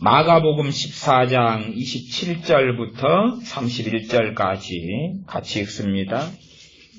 마가복음 14장 27절부터 31절까지 같이 읽습니다.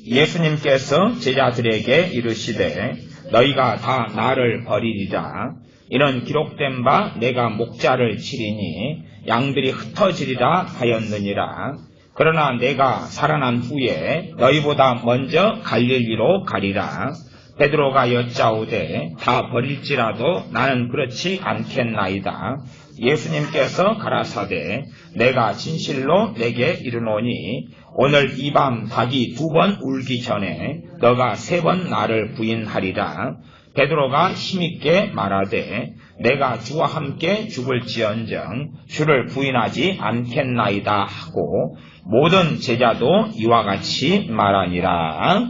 예수님께서 제자들에게 이르시되 너희가 다 나를 버리리라. 이는 기록된 바 내가 목자를 치리니 양들이 흩어지리라 하였느니라. 그러나 내가 살아난 후에 너희보다 먼저 갈릴리로 가리라. 베드로가 여짜오되 다 버릴지라도 나는 그렇지 않겠나이다. 예수님께서 가라사대 내가 진실로 내게 이르노니 오늘 이 밤 닭이 2번 울기 전에 너가 3번 나를 부인하리라. 베드로가 힘있게 말하되 내가 주와 함께 죽을지언정 주를 부인하지 않겠나이다 하고 모든 제자도 이와 같이 말하니라.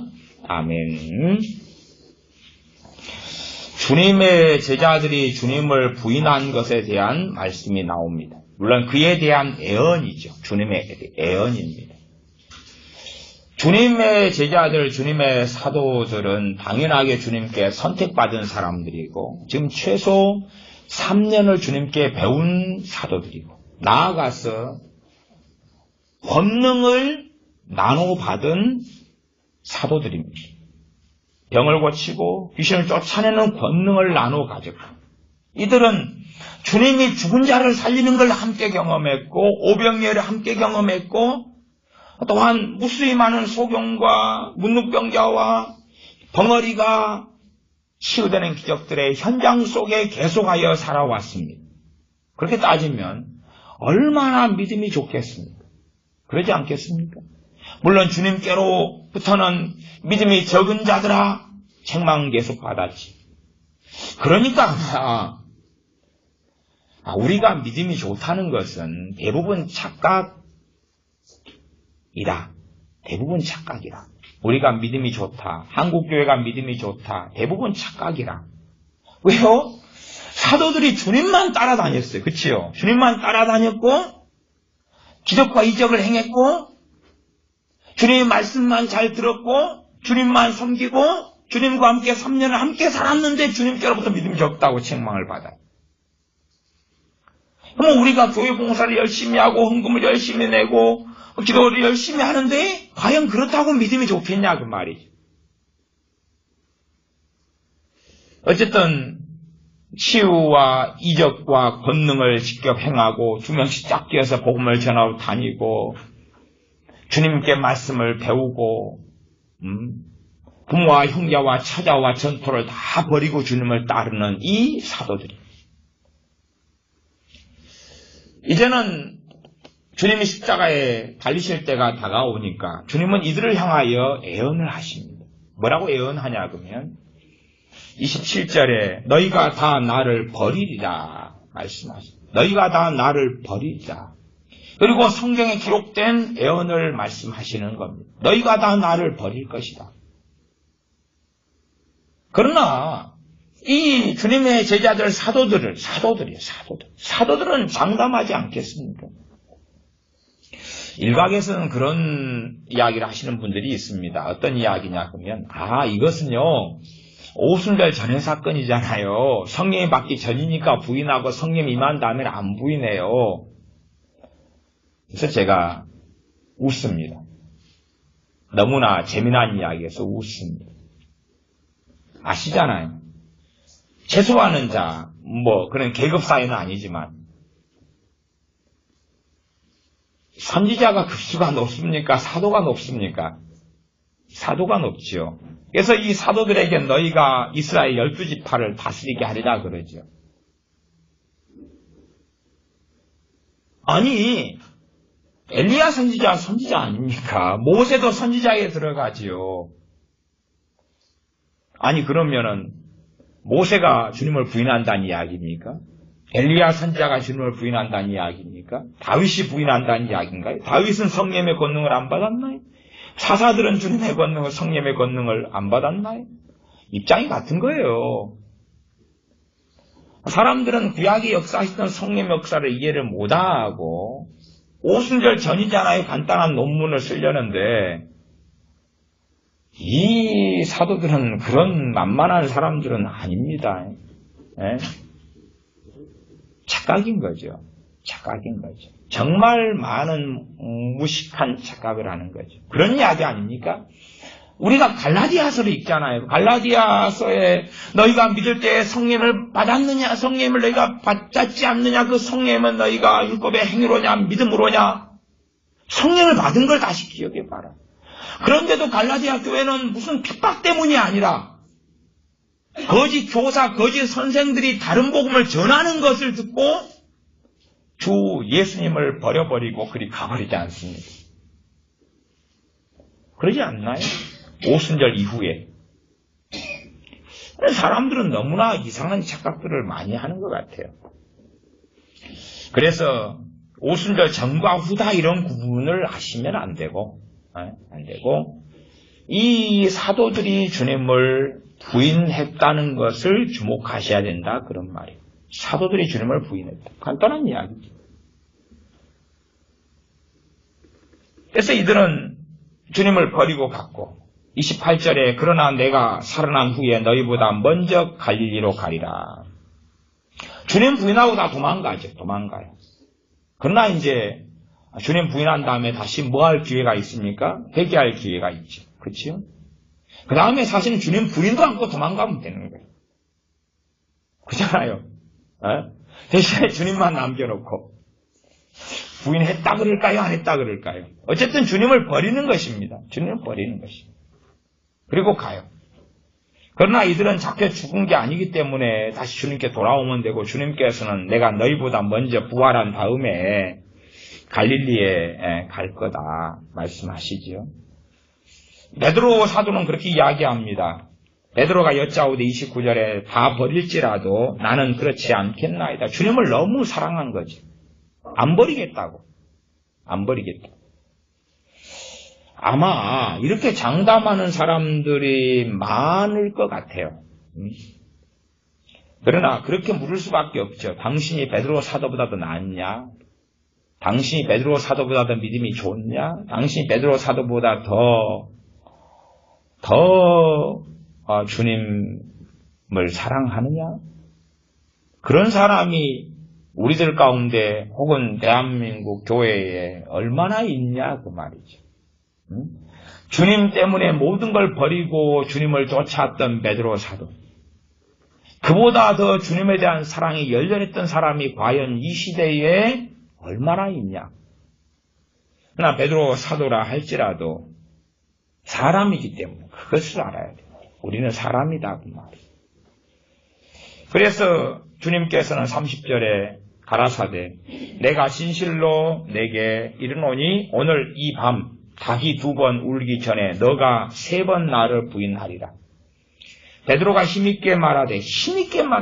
아멘. 주님의 제자들이 주님을 부인한 것에 대한 말씀이 나옵니다. 물론 그에 대한 애언이죠. 주님의 애언입니다. 주님의 제자들, 주님의 사도들은 당연하게 주님께 선택받은 사람들이고 지금 최소 3년을 주님께 배운 사도들이고 나아가서 권능을 나눠 받은 사도들입니다. 병을 고치고 귀신을 쫓아내는 권능을 나눠 가졌고 이들은 주님이 죽은 자를 살리는 걸 함께 경험했고 오병이어를 함께 경험했고 또한 무수히 많은 소경과 문둥병자와 벙어리가 치유되는 기적들의 현장 속에 계속하여 살아왔습니다. 그렇게 따지면 얼마나 믿음이 좋겠습니까? 그러지 않겠습니까? 물론 주님께로부터는 믿음이 적은 자들아 책망 계속 받았지. 그러니까 우리가 믿음이 좋다는 것은 대부분 착각이다. 대부분 착각이라. 우리가 믿음이 좋다. 한국교회가 믿음이 좋다. 대부분 착각이라. 왜요? 사도들이 주님만 따라다녔어요. 그치요? 주님만 따라다녔고 기적과 이적을 행했고 주님의 말씀만 잘 들었고 주님만 섬기고 주님과 함께 3년을 함께 살았는데 주님께로부터 믿음이 적다고 책망을 받아요. 그럼 우리가 교회 봉사를 열심히 하고 헌금을 열심히 내고 기도를 열심히 하는데 과연 그렇다고 믿음이 좋겠냐 그 말이죠. 어쨌든 치유와 이적과 권능을 직접 행하고 2명씩 짝 끼어서 복음을 전하고 다니고 주님께 말씀을 배우고 부모와 형제와 처자와 전토를 다 버리고 주님을 따르는 이 사도들이 이제는 주님이 십자가에 달리실 때가 다가오니까 주님은 이들을 향하여 애언을 하십니다. 뭐라고 애언하냐 그러면 27절에 너희가 다 나를 버리리라 말씀하십니다. 너희가 다 나를 버리리라. 그리고 성경에 기록된 애언을 말씀하시는 겁니다. 너희가 다 나를 버릴 것이다. 그러나 이 주님의 제자들 사도들이에요. 사도들은 장담하지 않겠습니까? 일각에서는 그런 이야기를 하시는 분들이 있습니다. 어떤 이야기냐 그러면 이것은요 오순절 전의 사건이잖아요. 성령이 받기 전이니까 부인하고 성령 임한 다음에는 안 부인해요. 그래서 제가 웃습니다. 너무나 재미난 이야기에서 웃습니다. 아시잖아요. 재수하는 자, 그런 계급 사회는 아니지만 선지자가 급수가 높습니까? 사도가 높습니까? 사도가 높지요. 그래서 이 사도들에게 너희가 이스라엘 12지파를 다스리게 하리라 그러죠. 아니 엘리야 선지자 아닙니까? 모세도 선지자에 들어가지요. 아니 그러면은 모세가 주님을 부인한다는 이야기입니까? 엘리야 선지자가 주님을 부인한다는 이야기입니까? 다윗이 부인한다는 이야기인가요? 다윗은 성령의 권능을 안 받았나요? 사사들은 주님의 권능을 성령의 권능을 안 받았나요? 입장이 같은 거예요. 사람들은 구약의 역사하시던 성령의 역사를 이해를 못하고 오순절 전이잖아요. 간단한 논문을 쓰려는데 이 사도들은 그런 만만한 사람들은 아닙니다. 네? 착각인 거죠. 착각인 거죠. 정말 많은 무식한 착각을 하는 거죠. 그런 이야기 아닙니까? 우리가 갈라디아서를 읽잖아요. 갈라디아서에 너희가 믿을 때 성령을 받았느냐, 성령을 너희가 받지 않느냐, 그 성령은 너희가 율법의 행위로냐, 믿음으로냐. 성령을 받은 걸 다시 기억해봐라. 그런데도 갈라디아 교회는 무슨 핍박 때문이 아니라 거짓 교사, 거짓 선생들이 다른 복음을 전하는 것을 듣고 주 예수님을 버려버리고 그리 가버리지 않습니다. 그러지 않나요? 오순절 이후에. 사람들은 너무나 이상한 착각들을 많이 하는 것 같아요. 그래서 오순절 전과 후다 이런 구분을 하시면 안 되고, 이 사도들이 주님을 부인했다는 것을 주목하셔야 된다. 그런 말이에요. 사도들이 주님을 부인했다. 간단한 이야기죠. 그래서 이들은 주님을 버리고 갔고 28절에 그러나 내가 살아난 후에 너희보다 먼저 갈릴리로 가리라. 주님 부인하고 다 도망가죠. 도망가요. 그러나 이제 주님 부인한 다음에 다시 뭐 할 기회가 있습니까? 회개할 기회가 있죠. 그렇죠? 그 다음에 사실은 주님 부인도 않고 도망가면 되는 거예요. 그렇잖아요. 대신에 주님만 남겨놓고 부인했다 그럴까요? 안 했다 그럴까요? 어쨌든 주님을 버리는 것입니다. 주님을 버리는 것입니다. 그리고 가요. 그러나 이들은 잡혀 죽은 게 아니기 때문에 다시 주님께 돌아오면 되고 주님께서는 내가 너희보다 먼저 부활한 다음에 갈릴리에 갈 거다 말씀하시죠. 베드로 사도는 그렇게 이야기합니다. 베드로가 여짜오되 29절에 다 버릴지라도 나는 그렇지 않겠나이다. 주님을 너무 사랑한 거지. 안 버리겠다고. 안 버리겠다. 아마 이렇게 장담하는 사람들이 많을 것 같아요. 그러나 그렇게 물을 수밖에 없죠. 당신이 베드로 사도보다 더 낫냐? 당신이 베드로 사도보다 더 믿음이 좋냐? 당신이 베드로 사도보다 더 주님을 사랑하느냐? 그런 사람이 우리들 가운데 혹은 대한민국 교회에 얼마나 있냐 그 말이죠. 주님 때문에 모든 걸 버리고 주님을 쫓아왔던 베드로 사도. 그보다 더 주님에 대한 사랑이 열렬했던 사람이 과연 이 시대에 얼마나 있냐. 그러나 베드로 사도라 할지라도 사람이기 때문에 그것을 알아야 돼요. 우리는 사람이다 그 말이에요. 그래서 주님께서는 30절에 가라사대 내가 진실로 내게 이르노니 오늘 이 밤 닭이 2번 울기 전에 너가 3번 나를 부인하리라. 베드로가 힘있게 말하되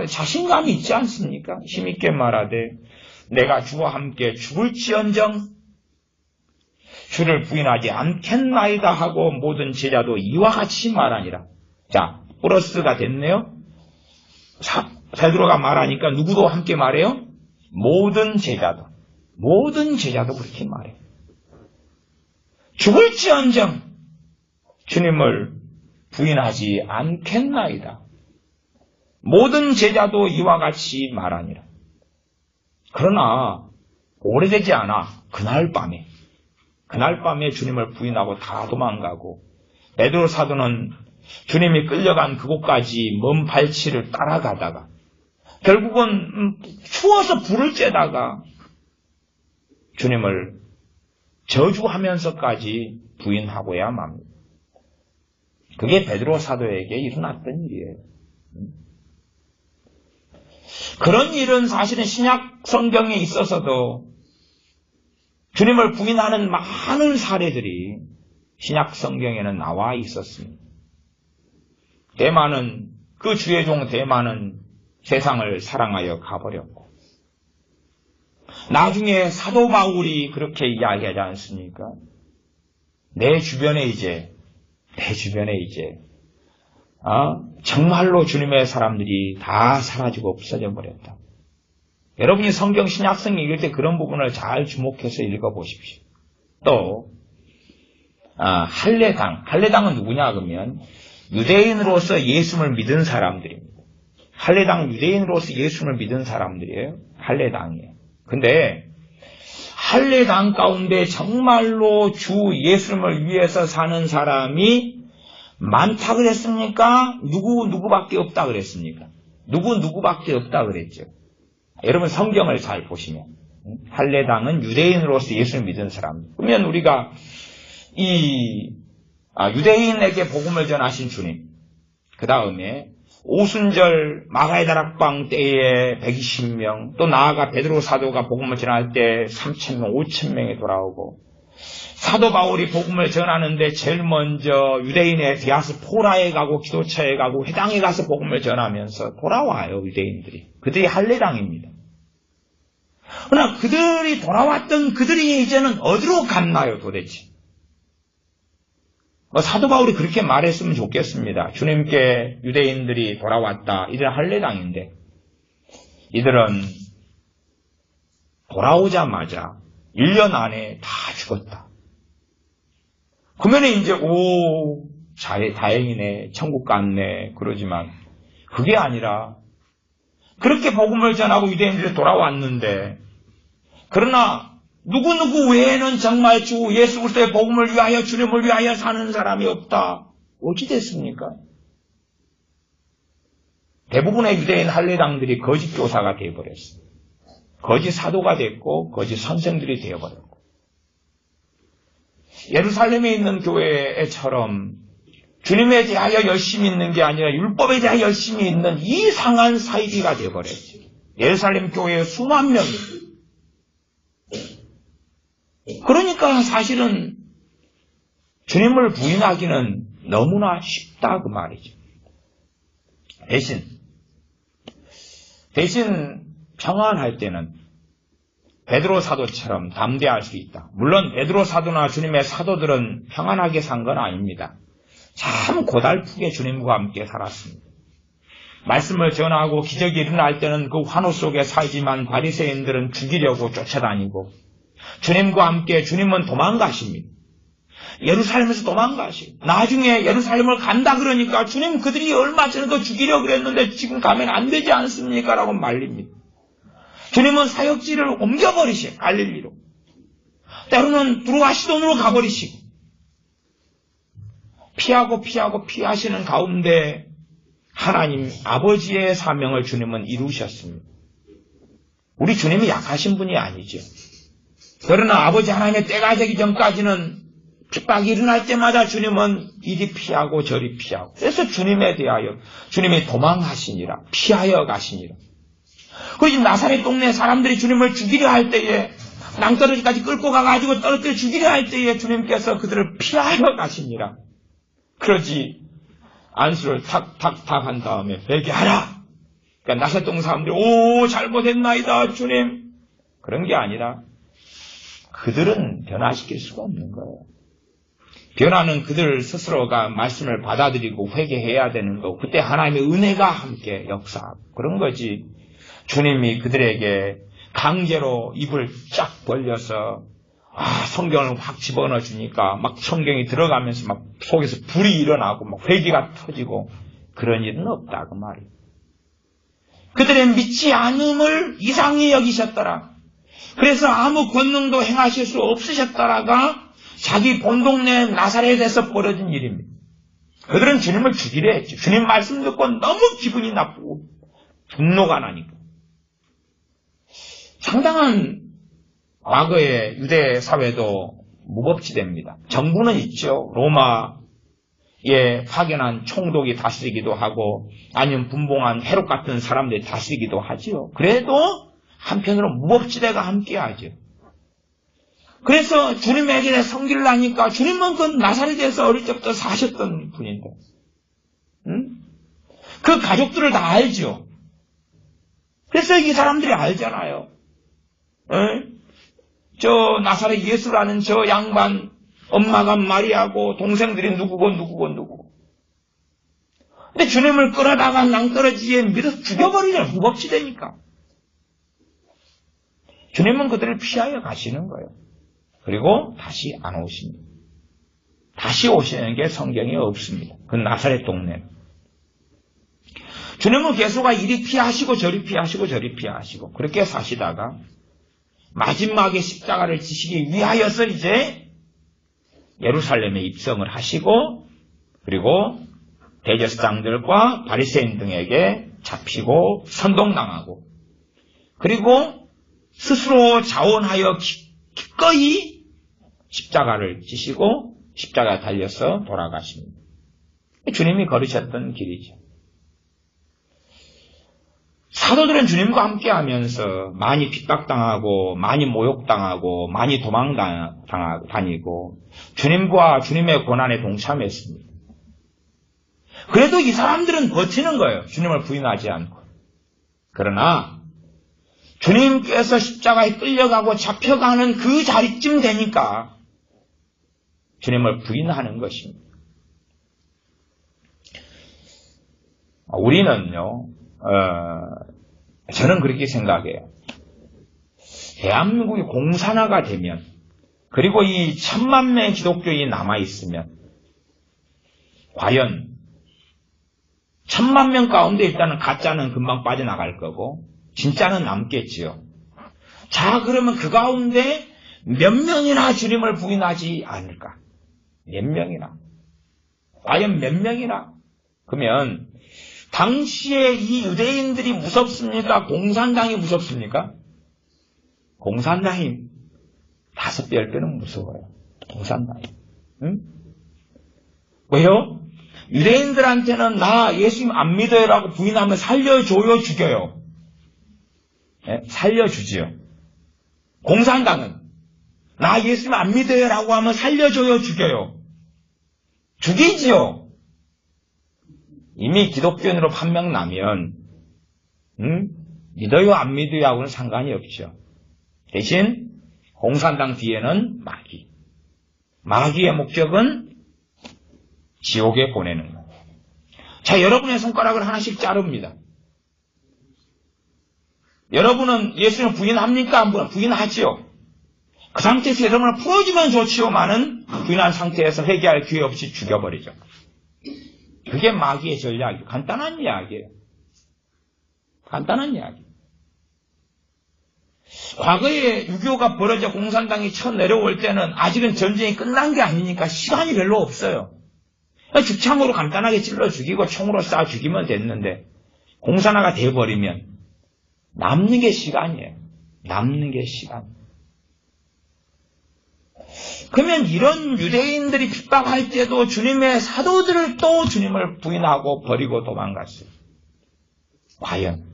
자신감이 있지 않습니까? 힘있게 말하되 내가 주와 함께 죽을지언정 주를 부인하지 않겠나이다 하고 모든 제자도 이와 같이 말하니라. 자, 플러스가 됐네요. 베드로가 말하니까 누구도 함께 말해요? 모든 제자도 그렇게 말해요. 죽을지언정 주님을 부인하지 않겠나이다. 모든 제자도 이와 같이 말하니라. 그러나 오래되지 않아 그날 밤에 주님을 부인하고 다 도망가고 베드로 사도는 주님이 끌려간 그곳까지 먼 발치를 따라가다가 결국은 추워서 불을 쬐다가 주님을 저주하면서까지 부인하고야 맙니다. 그게 베드로 사도에게 일어났던 일이에요. 그런 일은 사실은 신약 성경에 있어서도 주님을 부인하는 많은 사례들이 신약 성경에는 나와 있었습니다. 데마는 그 주의 종 데마는 세상을 사랑하여 가버렸고 나중에 사도 바울이 그렇게 이야기하지 않습니까? 내 주변에 이제 정말로 주님의 사람들이 다 사라지고 없어져 버렸다. 여러분이 성경 신약성 읽을 때 그런 부분을 잘 주목해서 읽어보십시오. 또 할례당은 누구냐 그러면 유대인으로서 예수를 믿은 사람들입니다. 할례당 유대인으로서 예수를 믿은 사람들이에요. 할례당이에요. 근데 할례당 가운데 정말로 주 예수님을 위해서 사는 사람이 많다 그랬습니까? 누구밖에 없다 그랬습니까? 누구밖에 없다 그랬죠. 여러분 성경을 잘 보시면 할례당은 유대인으로서 예수를 믿은 사람. 그러면 우리가 유대인에게 복음을 전하신 주님, 그 다음에 오순절 마가의 다락방 때에 120명, 또 나아가 베드로 사도가 복음을 전할 때 3,000명, 5,000명이 돌아오고, 사도 바울이 복음을 전하는데 제일 먼저 유대인의 디아스포라에 가고 기도처에 가고 회당에 가서 복음을 전하면서 돌아와요. 유대인들이. 그들이 할례당입니다. 그러나 그들이 돌아왔던 그들이 이제는 어디로 갔나요 도대체? 사도 바울이 그렇게 말했으면 좋겠습니다. 주님께 유대인들이 돌아왔다. 이들은 할례당인데 이들은 돌아오자마자 1년 안에 다 죽었다. 그러면 이제 다행이네, 천국 갔네 그러지만 그게 아니라 그렇게 복음을 전하고 유대인들이 돌아왔는데 그러나 누구 외에는 정말 주 예수 그리스도의 복음을 위하여 주님을 위하여 사는 사람이 없다. 어찌 됐습니까? 대부분의 유대인 할례당들이 거짓 교사가 되어버렸어요. 거짓 사도가 됐고 거짓 선생들이 되어버렸고 예루살렘에 있는 교회처럼 주님에 대하여 열심히 있는 게 아니라 율법에 대하여 열심히 있는 이상한 사이비가 되어버렸죠. 예루살렘 교회에 수만 명이. 그러니까 사실은 주님을 부인하기는 너무나 쉽다 그 말이죠. 대신 평안할 때는 베드로 사도처럼 담대할 수 있다. 물론 베드로 사도나 주님의 사도들은 평안하게 산 건 아닙니다. 참 고달프게 주님과 함께 살았습니다. 말씀을 전하고 기적이 일어날 때는 그 환호 속에 살지만 바리새인들은 죽이려고 쫓아다니고 주님과 함께 주님은 도망가십니다. 예루살렘에서 도망가시고 나중에 예루살렘을 간다 그러니까 주님 그들이 얼마 전에도 죽이려고 그랬는데 지금 가면 안 되지 않습니까? 라고 말립니다. 주님은 사역지를 옮겨버리시고 갈릴리로 때로는 두루와 시돈으로 가버리시고 피하시는 가운데 하나님 아버지의 사명을 주님은 이루셨습니다. 우리 주님이 약하신 분이 아니죠. 그러나 아버지 하나님의 때가 되기 전까지는 핍박이 일어날 때마다 주님은 이리 피하고 저리 피하고 그래서 주님에 대하여 주님이 도망하시니라 피하여 가시니라. 그리고 나사렛 동네 사람들이 주님을 죽이려 할 때에 낭떠러지까지 끌고 가가지고 떨어뜨려 죽이려 할 때에 주님께서 그들을 피하여 가시니라. 그러지 안수를 탁탁탁 한 다음에 회개하라. 그러니까 나사렛 동네 사람들이 잘못했나이다 주님. 그런 게 아니라 그들은 변화시킬 수가 없는 거예요. 변화는 그들 스스로가 말씀을 받아들이고 회개해야 되는 거고 그때 하나님의 은혜가 함께 역사하고 그런 거지. 주님이 그들에게 강제로 입을 쫙 벌려서 성경을 확 집어넣어 주니까 막 성경이 들어가면서 막 속에서 불이 일어나고 막 회기가 터지고 그런 일은 없다 그 말이에요. 그들의 믿지 않음을 이상히 여기셨더라. 그래서 아무 권능도 행하실 수 없으셨더라가 자기 본동네 나사렛에서 벌어진 일입니다. 그들은 주님을 죽이려 했죠. 주님 말씀 듣고 너무 기분이 나쁘고 분노가 나니까. 상당한 과거의 유대 사회도 무법지대입니다. 정부는 있죠. 로마에 파견한 총독이 다스리기도 하고 아니면 분봉한 헤롯 같은 사람들이 다스리기도 하죠. 그래도 한편으로 무법지대가 함께하죠. 그래서 주님에게 성기를 하니까 주님은 그 나사렛에서 어릴 때부터 사셨던 분인데 그 가족들을 다 알죠. 그래서 이 사람들이 알잖아요. 저 나사렛 예수라는 저 양반 엄마가 마리아고 동생들이 누구고 근데 주님을 끌어다가 낭떠러지에 밀어서 죽여버리죠. 무법지대니까. 주님은 그들을 피하여 가시는 거예요. 그리고 다시 안 오십니다. 다시 오시는 게 성경에 없습니다. 그 나사렛 동네는. 주님은 계속 이리 피하시고 저리 피하시고 저리 피하시고 그렇게 사시다가 마지막에 십자가를 지시기 위하여서 이제 예루살렘에 입성을 하시고 그리고 대제사장들과 바리새인 등에게 잡히고 선동당하고 그리고 스스로 자원하여 기꺼이 십자가를 지시고 십자가에 달려서 돌아가십니다. 주님이 걸으셨던 길이죠. 사도들은 주님과 함께 하면서 많이 핍박당하고 많이 모욕당하고 많이 도망다니고 주님과 주님의 고난에 동참했습니다. 그래도 이 사람들은 버티는 거예요. 주님을 부인하지 않고. 그러나 주님께서 십자가에 끌려가고 잡혀가는 그 자리쯤 되니까 주님을 부인하는 것입니다. 우리는요, 저는 그렇게 생각해요. 대한민국이 공산화가 되면, 그리고 이 1000만 명의 기독교인이 남아있으면, 과연 1000만 명 가운데 일단은 가짜는 금방 빠져나갈 거고, 진짜는 남겠지요. 자, 그러면 그 가운데 몇 명이나 주님을 부인하지 않을까? 몇 명이나? 과연 몇 명이나? 그러면 당시에 이 유대인들이 무섭습니까? 공산당이 무섭습니까? 공산당이 5배, 10배는 무서워요. 공산당이. 응? 왜요? 유대인들한테는 나 예수님 안 믿어요라고 부인하면 살려줘요, 죽여요? 네? 살려주지요. 공산당은 나 예수님 안 믿어요라고 하면 살려줘요, 죽여요? 죽이지요. 이미 기독교인으로 판명 나면 믿어요 안 믿어요 하고는 상관이 없죠. 대신 공산당 뒤에는 마귀. 마귀의 목적은 지옥에 보내는 거예요. 자, 여러분의 손가락을 하나씩 자릅니다. 여러분은 예수님을 부인합니까? 안 부인하지요. 그 상태에서 여러분을 풀어주면 좋지요만은 부인한 상태에서 회개할 기회 없이 죽여버리죠. 그게 마귀의 전략이에요. 간단한 이야기예요. 간단한 이야기. 과거에 6.25가 벌어져 공산당이 쳐 내려올 때는 아직은 전쟁이 끝난 게 아니니까 시간이 별로 없어요. 죽창으로 간단하게 찔러 죽이고 총으로 쏴 죽이면 됐는데 공산화가 돼버리면 남는 게 시간이에요. 남는 게 시간. 그러면 이런 유대인들이 핍박할 때도 주님의 사도들을 또 주님을 부인하고 버리고 도망갔어요. 과연.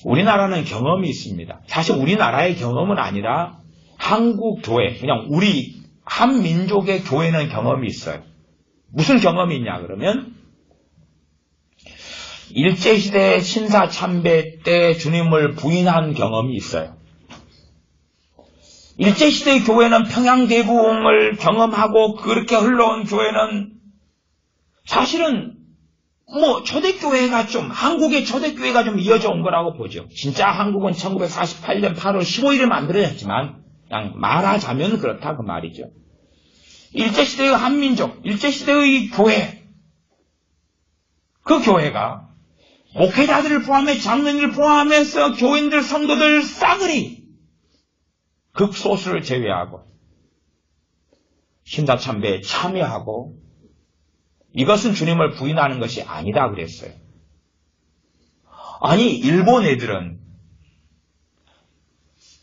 우리나라는 경험이 있습니다. 사실 우리나라의 경험은 아니라 한국 교회, 그냥 우리 한민족의 교회는 경험이 있어요. 무슨 경험이 있냐 그러면 일제시대 신사참배 때 주님을 부인한 경험이 있어요. 일제시대의 교회는 평양대공을 경험하고 그렇게 흘러온 교회는 사실은 초대교회가 한국의 초대교회가 좀 이어져 온 거라고 보죠. 진짜 한국은 1948년 8월 15일에 만들어졌지만 그냥 말하자면 그렇다 그 말이죠. 일제시대의 한민족, 일제시대의 교회, 그 교회가 목회자들을 포함해 장로님을 포함해서 교인들, 성도들 싸그리 극소수를 제외하고 신사참배에 참여하고 이것은 주님을 부인하는 것이 아니다 그랬어요. 아니 일본 애들은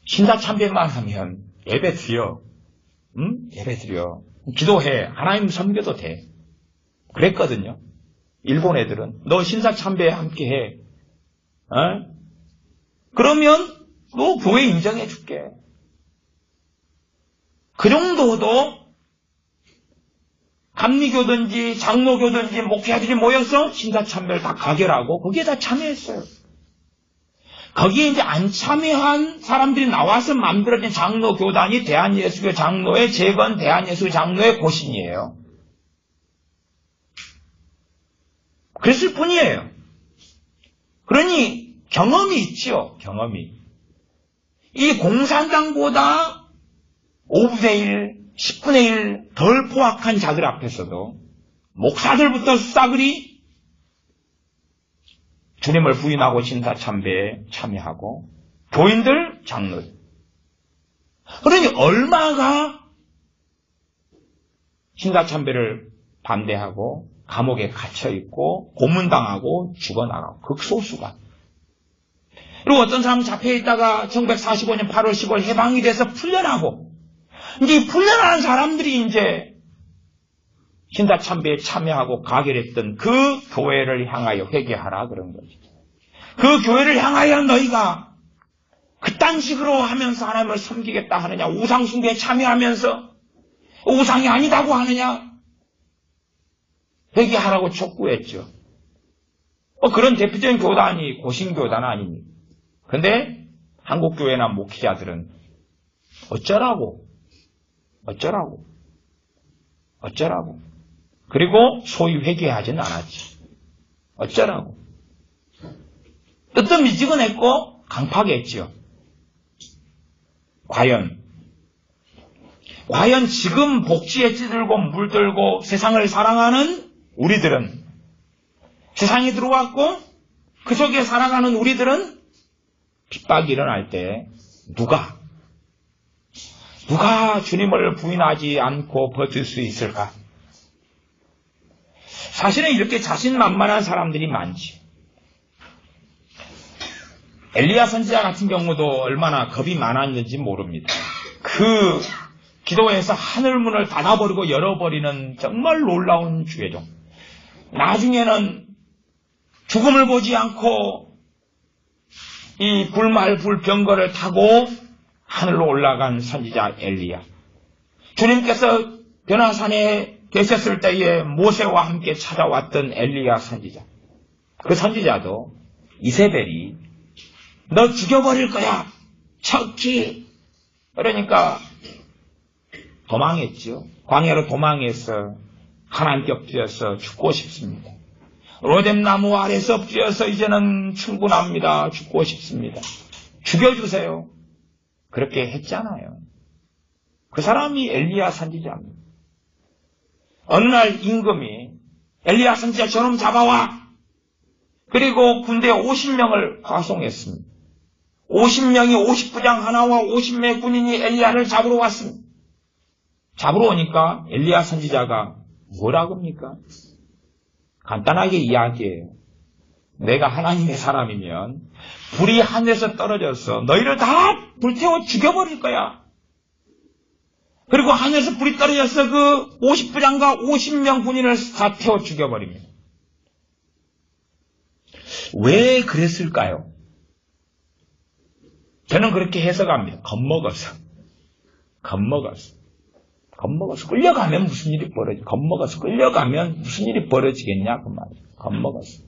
신사참배만 하면 예배 드려. 예배 드려. 기도해. 하나님 섬겨도 돼. 그랬거든요. 일본 애들은 너 신사참배에 함께해. 그러면 너 교회 인정해 줄게. 그 정도도 감리교든지 장로교든지 목회자들이 모여서 신사참배를 다 가결하고 거기에 다 참여했어요. 거기에 이제 안 참여한 사람들이 나와서 만들어진 장로교단이 대한예수교 장로의 재건 대한예수교 장로의 고신이에요. 그랬을 뿐이에요. 그러니 경험이 있죠. 경험이. 이 공산당보다 5분의 1, 10분의 1 덜 포악한 자들 앞에서도 목사들부터 싸그리 주님을 부인하고 신사참배에 참여하고 교인들, 장로들. 그러니 얼마가 신사참배를 반대하고 감옥에 갇혀있고 고문당하고 죽어나가고 극소수가. 그리고 어떤 사람은 잡혀있다가 1945년 8월 10월 해방이 돼서 풀려나고 이제 풀려나는 사람들이 이제 신사참배에 참여하고 가결했던 그 교회를 향하여 회개하라 그런 거죠. 그 교회를 향하여 너희가 그딴 식으로 하면서 하나님을 섬기겠다 하느냐, 우상숭배에 참여하면서 우상이 아니다고 하느냐, 회개하라고 촉구했죠. 그런 대표적인 교단이 고신교단 아닙니까? 근데 한국교회나 목회자들은 어쩌라고. 그리고 소위 회개하진 않았지. 어쩌라고. 뜨뜻미지근했고 강팍했지요. 과연 지금 복지에 찌들고 물들고 세상을 사랑하는 우리들은, 세상에 들어왔고 그 속에 살아가는 우리들은 핍박이 일어날 때 누가 주님을 부인하지 않고 버틸 수 있을까? 사실은 이렇게 자신만만한 사람들이 많지. 엘리야 선지자 같은 경우도 얼마나 겁이 많았는지 모릅니다. 그 기도에서 하늘문을 닫아버리고 열어버리는 정말 놀라운 주의종. 나중에는 죽음을 보지 않고 이 불말불병거를 타고 하늘로 올라간 선지자 엘리야. 주님께서 변화산에 계셨을 때에 모세와 함께 찾아왔던 엘리야 선지자. 그 선지자도 이세벨이 너 죽여버릴 거야. 척키. 그러니까 도망했죠. 광야로 도망해서 하나님께 엎드려서 죽고 싶습니다. 로뎀나무 아래서 엎드려서 이제는 충분합니다. 죽고 싶습니다. 죽여주세요. 그렇게 했잖아요. 그 사람이 엘리야 선지자입니다. 어느 날 임금이 엘리야 선지자 저놈 잡아와. 그리고 군대 50명을 파송했습니다. 50명이 50부장 하나와 50명의 군인이 엘리야를 잡으러 왔습니다. 잡으러 오니까 엘리야 선지자가 뭐라고 합니까? 간단하게 이야기해요. 내가 하나님의 사람이면 불이 하늘에서 떨어져서 너희를 다 불태워 죽여버릴 거야. 그리고 하늘에서 불이 떨어져서 그 50부장과 50명 군인을 다 태워 죽여버립니다. 왜 그랬을까요? 저는 그렇게 해석합니다. 겁먹어서. 끌려가면 무슨 일이 끌려가면 무슨 일이 벌어지겠냐, 그 말이에요. 겁먹었어.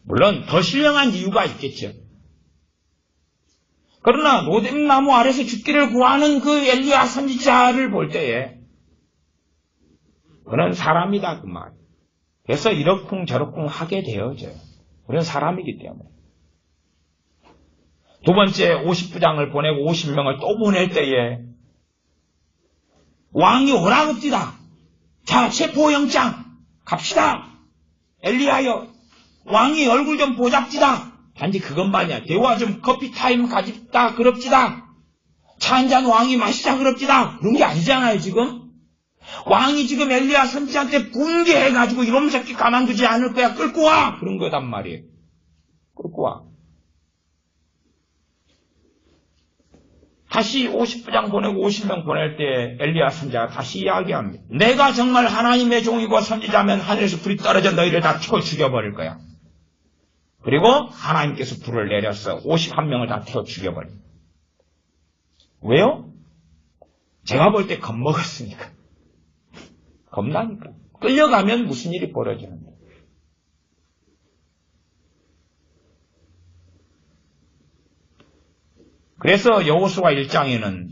물론 더 신령한 이유가 있겠죠. 그러나 로뎀나무 아래서 죽기를 구하는 그 엘리야 선지자를 볼 때에 그는 사람이다, 그 말이에요. 그래서 이러쿵저러쿵 하게 되어져요. 우리는 사람이기 때문에. 두 번째 50부장을 보내고 50명을 또 보낼 때에 왕이 오라급디다. 자, 체포영장 갑시다. 엘리야여, 왕이 얼굴 좀 보잡지다. 단지 그것만이야. 대화 좀 커피타임 가집다 그럽지다. 차 한잔 왕이 마시자 그럽지다. 그런 게 아니잖아요 지금. 왕이 지금 엘리야 선지자한테 분개해가지고 이놈 새끼 가만두지 않을 거야. 끌고 와. 그런 거단 말이에요. 끌고 와. 다시 50부장 보내고 50명 보낼 때 엘리야 선지자가 다시 이야기합니다. 내가 정말 하나님의 종이고 선지자면 하늘에서 불이 떨어져 너희를 다 태워 죽여버릴 거야. 그리고 하나님께서 불을 내려서 51명을 다 태워 죽여버립니다. 왜요? 제가 볼 때 겁먹었으니까. 겁나니까. 끌려가면 무슨 일이 벌어지는데. 그래서 여호수아 1장에는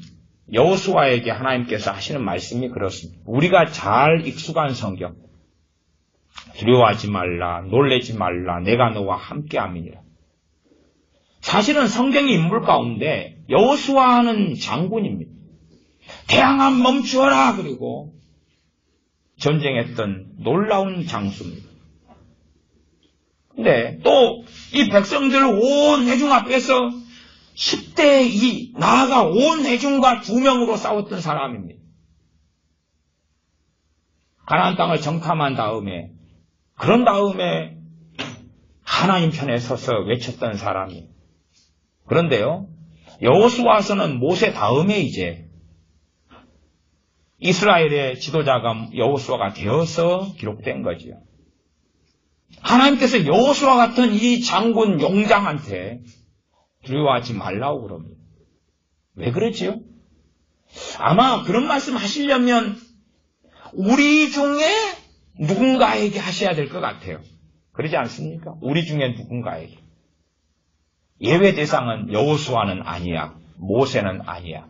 여호수아에게 하나님께서 하시는 말씀이 그렇습니다. 우리가 잘 익숙한 성경. 두려워하지 말라, 놀라지 말라, 내가 너와 함께함이니라. 사실은 성경의 인물 가운데 여호수아는 장군입니다. 태양아 멈추어라. 그리고 전쟁했던 놀라운 장수입니다. 근데 또 이 백성들 온 회중 앞에서 10대 2, 나아가 온 회중과 2명으로 싸웠던 사람입니다. 가나안 땅을 정탐한 다음에, 그런 다음에 하나님 편에 서서 외쳤던 사람이. 그런데요, 여호수아서는 모세 다음에 이제 이스라엘의 지도자가 여호수아가 되어서 기록된 거지요. 하나님께서 여호수아 같은 이 장군 용장한테 두려워하지 말라고 그럽니다. 왜 그러지요? 아마 그런 말씀 하시려면 우리 중에 누군가에게 하셔야 될 것 같아요. 그러지 않습니까? 우리 중에 누군가에게. 예외 대상은 여호수아는 아니야. 모세는 아니야.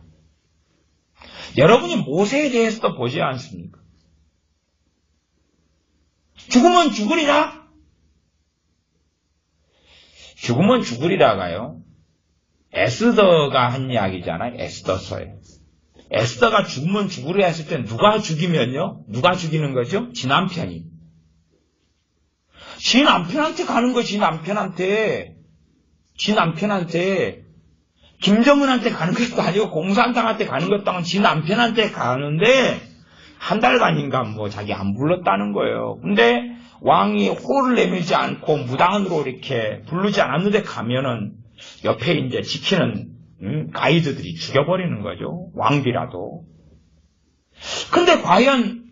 여러분이 모세에 대해서도 보지 않습니까? 죽으면 죽으리라? 죽으면 죽으리라가요. 에스더가 한 이야기잖아요. 에스더서에. 에스더가 죽으면 죽으리라 했을 때 누가 죽이면요? 누가 죽이는 거죠? 지 남편이. 지 남편한테 가는 거지, 남편한테. 지 남편한테. 김정은한테 가는 것도 아니고 공산당한테 가는 것도 아니고 지 남편한테 가는데 한 달간인가 뭐 자기 안 불렀다는 거예요. 근데 왕이 호를 내밀지 않고 무단으로 이렇게 부르지 않았는데 가면은 옆에 이제 지키는 가이드들이 죽여버리는 거죠. 왕비라도. 근데 과연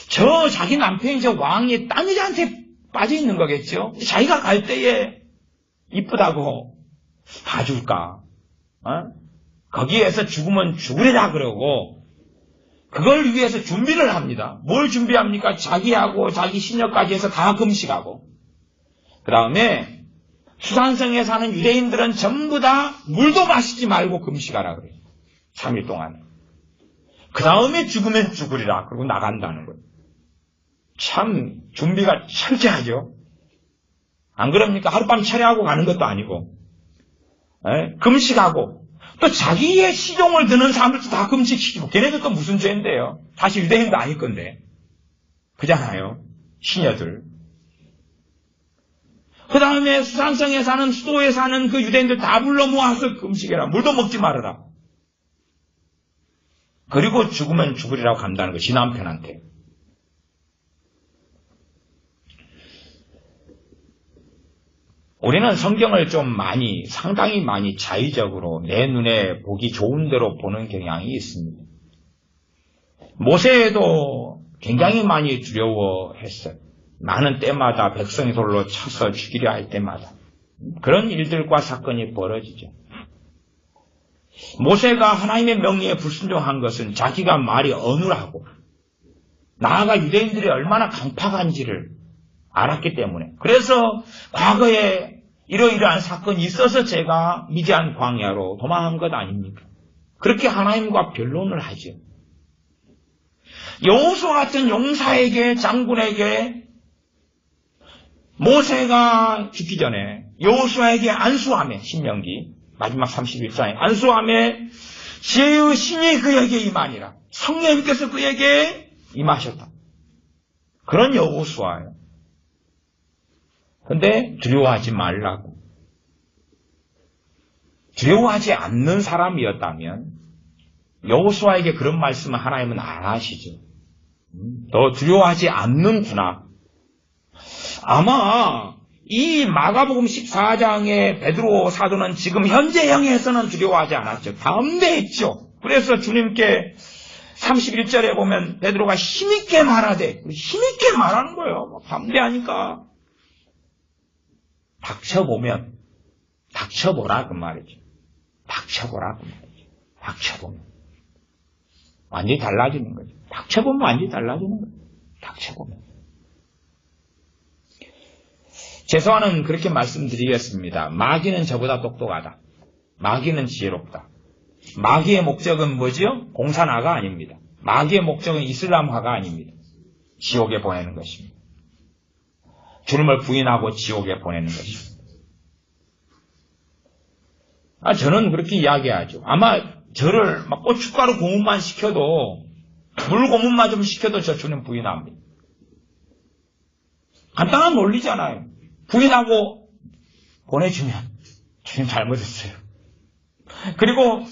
저 자기 남편이 저 왕이 딴 여자한테 빠져 있는 거겠죠? 자기가 갈 때에 이쁘다고 봐줄까? 거기에서 죽으면 죽으리라 그러고 그걸 위해서 준비를 합니다. 뭘 준비합니까? 자기하고 자기 시녀까지 해서 다 금식하고 그 다음에 수산성에 사는 유대인들은 전부 다 물도 마시지 말고 금식하라 그래요. 3일 동안. 그 다음에 죽으면 죽으리라 그러고 나간다는 거예요. 참 준비가 철저하죠. 안 그럽니까? 하룻밤 차려하고 가는 것도 아니고 금식하고 또 자기의 시종을 드는 사람들도 다 금식시키고 걔네들 또 무슨 죄인데요? 사실 유대인도 아닐 건데 그잖아요. 시녀들. 그 다음에 수산성에 사는 수도에 사는 그 유대인들 다 불러 모아서 금식해라. 물도 먹지 말아라. 그리고 죽으면 죽으리라고 간다는 거. 지 남편한테. 우리는 성경을 좀 상당히 많이 자의적으로 내 눈에 보기 좋은 대로 보는 경향이 있습니다. 모세도 굉장히 많이 두려워했어요. 많은 때마다 백성이 돌로 쳐서 죽이려 할 때마다. 그런 일들과 사건이 벌어지죠. 모세가 하나님의 명령에 불순종한 것은 자기가 말이 어눌하고 나아가 유대인들이 얼마나 강팍한지를 알았기 때문에. 그래서 과거에 이러이러한 사건이 있어서 제가 미디안 광야로 도망한 것 아닙니까? 그렇게 하나님과 변론을 하죠. 여호수아 같은 용사에게, 장군에게 모세가 죽기 전에 여호수아에게 안수하며, 신명기 마지막 31장에 안수하며 지혜의 신이 그에게 임하니라. 성령님께서 그에게 임하셨다. 그런 여호수아예요. 근데 두려워하지 말라고. 두려워하지 않는 사람이었다면 여호수아에게 그런 말씀을 하나님은 안 하시죠. 너 두려워하지 않는구나. 아마 이 마가복음 14장의 베드로 사도는 지금 현재형에서는 두려워하지 않았죠. 담대했죠. 그래서 주님께 31절에 보면 베드로가 힘있게 말하되, 힘있게 말하는 거예요. 담대하니까. 닥쳐보라 그 말이죠. 닥쳐보라 그 말이죠. 닥쳐보면 완전히 달라지는 거죠. 닥쳐보면 완전히 달라지는 거죠. 닥쳐보면. 최소한은 그렇게 말씀드리겠습니다. 마귀는 저보다 똑똑하다. 마귀는 지혜롭다. 마귀의 목적은 뭐지요? 공산화가 아닙니다. 마귀의 목적은 이슬람화가 아닙니다. 지옥에 보내는 것입니다. 주님을 부인하고 지옥에 보내는 것입니다. 저는 그렇게 이야기하죠. 아마 저를 막 고춧가루 고문만 시켜도, 물 고문만 좀 시켜도 저 주님 부인합니다. 간단한 논리잖아요. 부인하고 보내주면 주님 잘못했어요. 그리고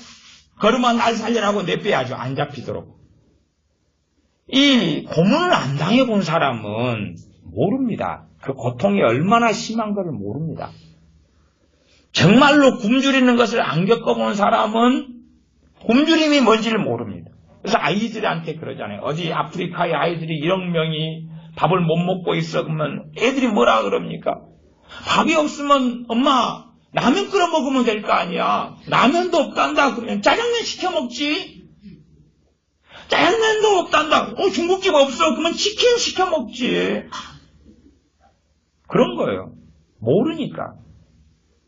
걸음아 날 살리라고 내빼야죠. 안 잡히도록. 이 고문을 안 당해본 사람은 모릅니다. 그 고통이 얼마나 심한 것을 모릅니다. 정말로 굶주리는 것을 안 겪어본 사람은 굶주림이 뭔지를 모릅니다. 그래서 아이들한테 그러잖아요. 어디 아프리카의 아이들이 1억 명이 밥을 못 먹고 있어. 그러면 애들이 뭐라 그럽니까? 밥이 없으면 엄마 라면 끓여 먹으면 될 거 아니야. 라면도 없단다. 그러면 짜장면 시켜 먹지. 짜장면도 없단다. 중국집 없어. 그러면 치킨 시켜 먹지. 그런 거예요. 모르니까.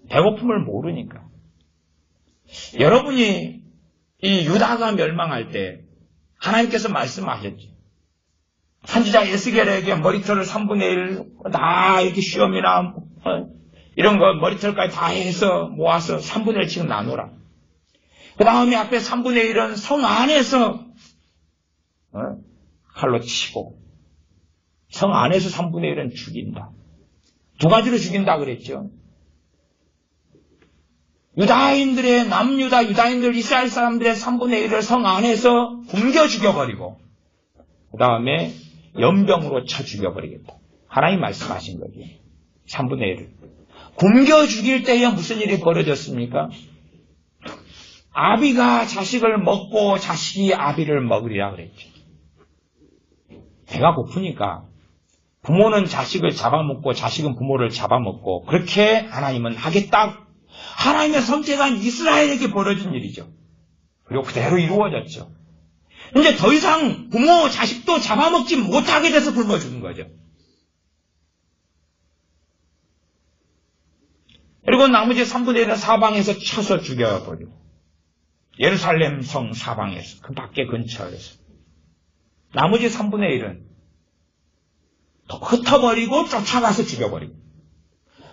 배고픔을 모르니까. 여러분이 이 유다가 멸망할 때 하나님께서 말씀하셨죠. 선지자 에스겔에게 머리털을 3분의 1 다 이렇게 시험이나 이런 거 머리털까지 다 해서 모아서 3분의 1씩 나누라. 그 다음에 앞에 3분의 1은 성 안에서 칼로 치고 성 안에서 3분의 1은 죽인다. 두 가지로 죽인다 그랬죠. 유다인들의 남유다 유다인들 이스라엘 사람들의 3분의 1을 성 안에서 굶겨 죽여버리고 그 다음에 연병으로 쳐 죽여버리겠다. 하나님 말씀하신 거죠. 3분의 1을. 굶겨 죽일 때에 무슨 일이 벌어졌습니까? 아비가 자식을 먹고 자식이 아비를 먹으리라 그랬죠. 배가 고프니까 부모는 자식을 잡아먹고 자식은 부모를 잡아먹고 그렇게 하나님은 하겠다. 하나님의 선택한 이스라엘에게 벌어진 일이죠. 그리고 그대로 이루어졌죠. 이제 더 이상 부모, 자식도 잡아먹지 못하게 돼서 굶어 죽은 거죠. 그리고 나머지 3분의 1은 사방에서 쳐서 죽여버리고 예루살렘 성 사방에서 그 밖에 근처에서 나머지 3분의 1은 흩어버리고 쫓아가서 죽여버리고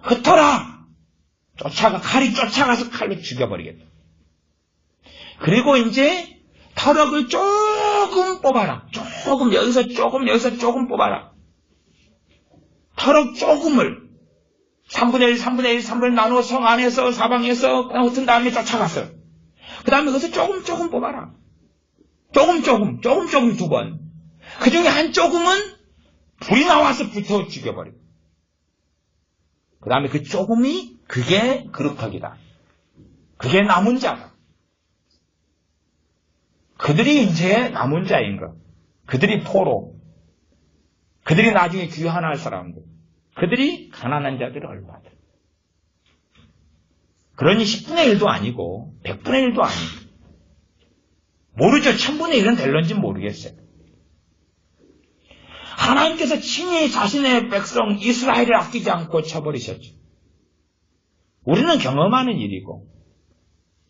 흩어라! 칼이 쫓아가서 칼로 죽여버리겠다. 그리고 이제 터럭을 조금 뽑아라. 조금 여기서 조금 뽑아라. 터럭 조금을 3분의 1 나누어 성 안에서 사방에서 그냥 흩은 다음에 쫓아갔어요. 그 다음에 여기서 조금 뽑아라. 조금 두 번. 그 중에 한 조금은 불이 나와서 붙어 죽여버리고. 그 다음에 그 조금이 그게 그룹턱이다. 그게 남은 자다. 그들이 이제 남은 자인 것. 그들이 포로. 그들이 나중에 귀환할 사람들. 그들이 가난한 자들을 얼마다. 그러니 10분의 1도 아니고 100분의 1도 아니고 모르죠. 1000분의 1은 될런지 모르겠어요. 하나님께서 친히 자신의 백성 이스라엘을 아끼지 않고 쳐버리셨죠. 우리는 경험하는 일이고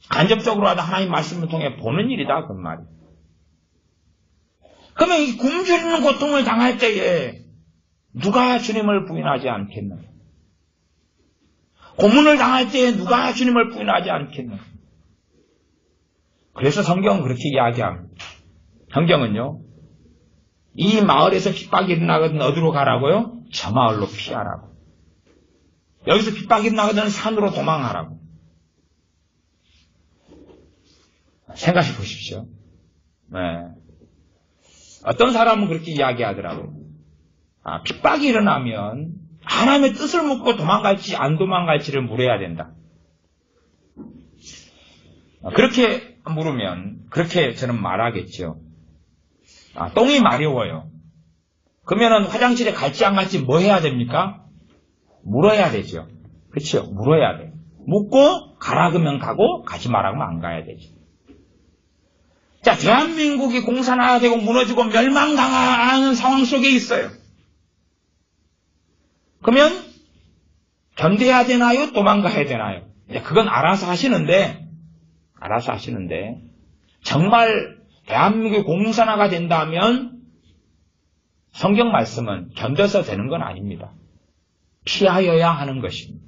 간접적으로라도 하나님 말씀을 통해 보는 일이다 그 말이에요. 그러면 이 굶주리는 고통을 당할 때에 누가 주님을 부인하지 않겠나? 고문을 당할 때에 누가 주님을 부인하지 않겠나? 그래서 성경은 그렇게 이야기합니다. 성경은요. 이 마을에서 핍박이 일어나거든 어디로 가라고요? 저 마을로 피하라고. 여기서 핍박이 일어나거든 산으로 도망하라고. 생각해 보십시오. 네. 어떤 사람은 그렇게 이야기하더라고요. 핍박이 일어나면 하나님의 뜻을 묻고 도망갈지 안 도망갈지를 물어야 된다. 그렇게 물으면 그렇게 저는 말하겠죠. 똥이 마려워요. 그러면은 화장실에 갈지 안 갈지 뭐 해야 됩니까? 물어야 되죠. 그렇죠? 물어야 돼요. 묻고 가라 그러면 가고 가지 마라 그러면 안 가야 되죠. 자, 대한민국이 공산화되고 무너지고 멸망당하는 상황 속에 있어요. 그러면 견뎌야 되나요? 도망가야 되나요? 그건 알아서 하시는데 정말 대한민국이 공산화가 된다면 성경 말씀은 견뎌서 되는 건 아닙니다. 피하여야 하는 것입니다.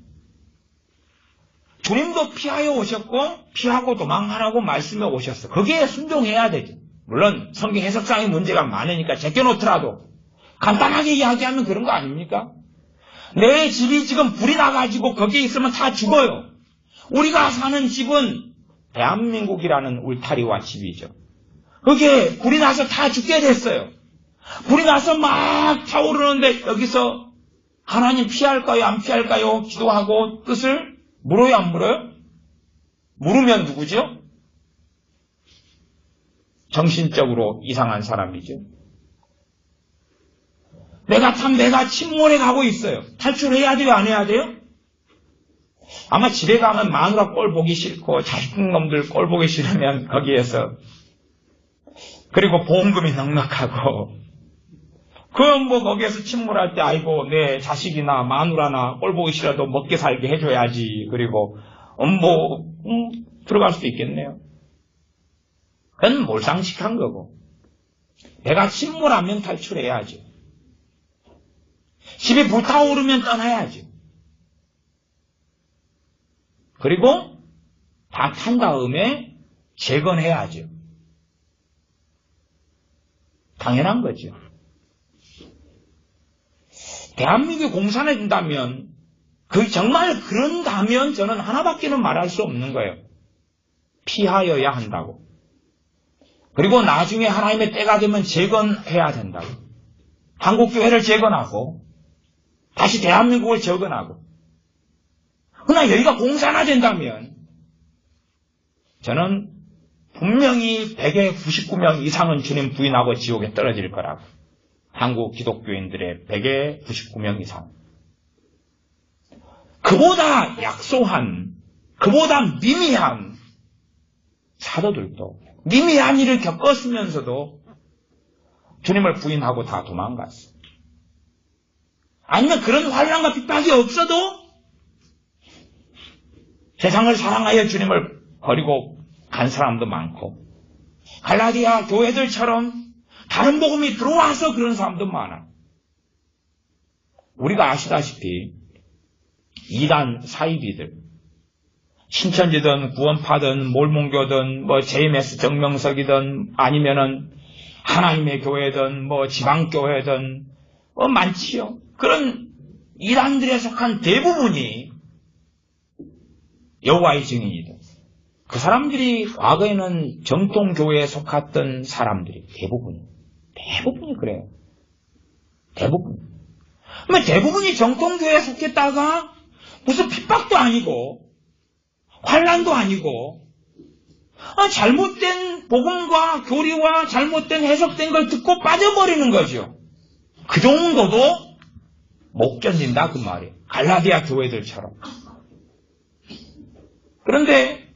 주님도 피하여 오셨고 피하고 도망하라고 말씀해 오셨어. 거기에 순종해야 되죠. 물론 성경 해석상의 문제가 많으니까 제껴놓더라도 간단하게 이야기하면 그런 거 아닙니까? 내 집이 지금 불이 나가지고 거기에 있으면 다 죽어요. 우리가 사는 집은 대한민국이라는 울타리와 집이죠. 거기에 불이 나서 다 죽게 됐어요. 불이 나서 막 타오르는데 여기서 하나님 피할까요? 안 피할까요? 기도하고 뜻을 물어요? 안 물어요? 물으면 누구죠? 정신적으로 이상한 사람이죠. 내가 침몰해 가고 있어요. 탈출해야 돼요? 안 해야 돼요? 아마 집에 가면 마누라 꼴 보기 싫고 자식놈들 꼴 보기 싫으면 거기에서 그리고 보험금이 넉넉하고 그럼 뭐 거기에서 침몰할 때 아이고 내 자식이나 마누라나 꼴 보기 싫어도 먹게 살게 해줘야지. 그리고 들어갈 수도 있겠네요. 그건 몰상식한 거고 내가 침몰하면 탈출해야죠. 집이 불타오르면 떠나야죠. 그리고 다 탄 다음에 재건해야죠. 당연한 거죠. 대한민국이 공산해진다면 정말 그런다면 저는 하나밖에는 말할 수 없는 거예요. 피하여야 한다고. 그리고 나중에 하나님의 때가 되면 재건해야 된다고. 한국교회를 재건하고 다시 대한민국을 재건하고. 그러나 여기가 공산화된다면 저는 분명히 100에 99명 이상은 주님 부인하고 지옥에 떨어질 거라고. 한국 기독교인들의 100에 99명 이상. 그보다 약소한, 그보다 미미한 사도들도 미미한 일을 겪었으면서도 주님을 부인하고 다 도망갔어. 아니면 그런 환난과 핍박이 없어도 세상을 사랑하여 주님을 버리고 간 사람도 많고 갈라디아 교회들처럼 다른 복음이 들어와서 그런 사람도 많아. 우리가 아시다시피 이단 사이비들 신천지든 구원파든 몰몬교든 JMS 정명석이든 아니면은 하나님의 교회든 지방교회든 많지요. 그런 이단들에 속한 대부분이 여호와의 증인이든 그 사람들이 과거에는 정통교회에 속했던 사람들이 대부분이 그래요. 대부분이 정통교회에 속했다가 무슨 핍박도 아니고 환난도 아니고 잘못된 복음과 교리와 잘못된 해석된 걸 듣고 빠져버리는 거죠. 그 정도도 못 견딘다 그 말이에요. 갈라디아 교회들처럼. 그런데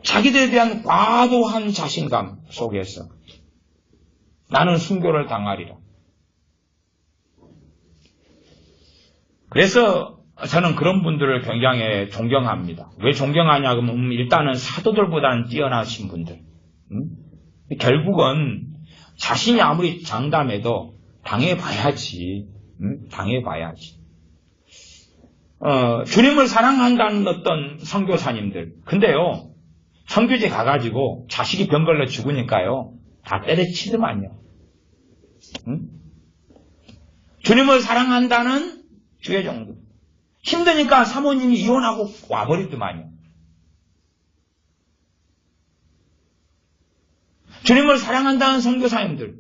자기들에 대한 과도한 자신감 속에서 나는 순교를 당하리라. 그래서 저는 그런 분들을 굉장히 존경합니다. 왜 존경하냐 그러면 일단은 사도들보다는 뛰어나신 분들. 결국은 자신이 아무리 장담해도 당해봐야지. 당해봐야지. 주님을 사랑한다는 어떤 선교사님들. 근데요, 선교지 가가지고 자식이 병 걸려 죽으니까요, 다 때려치더만요. 주님을 사랑한다는 주의 정도. 힘드니까 사모님이 이혼하고 와버리더만요. 주님을 사랑한다는 선교사님들.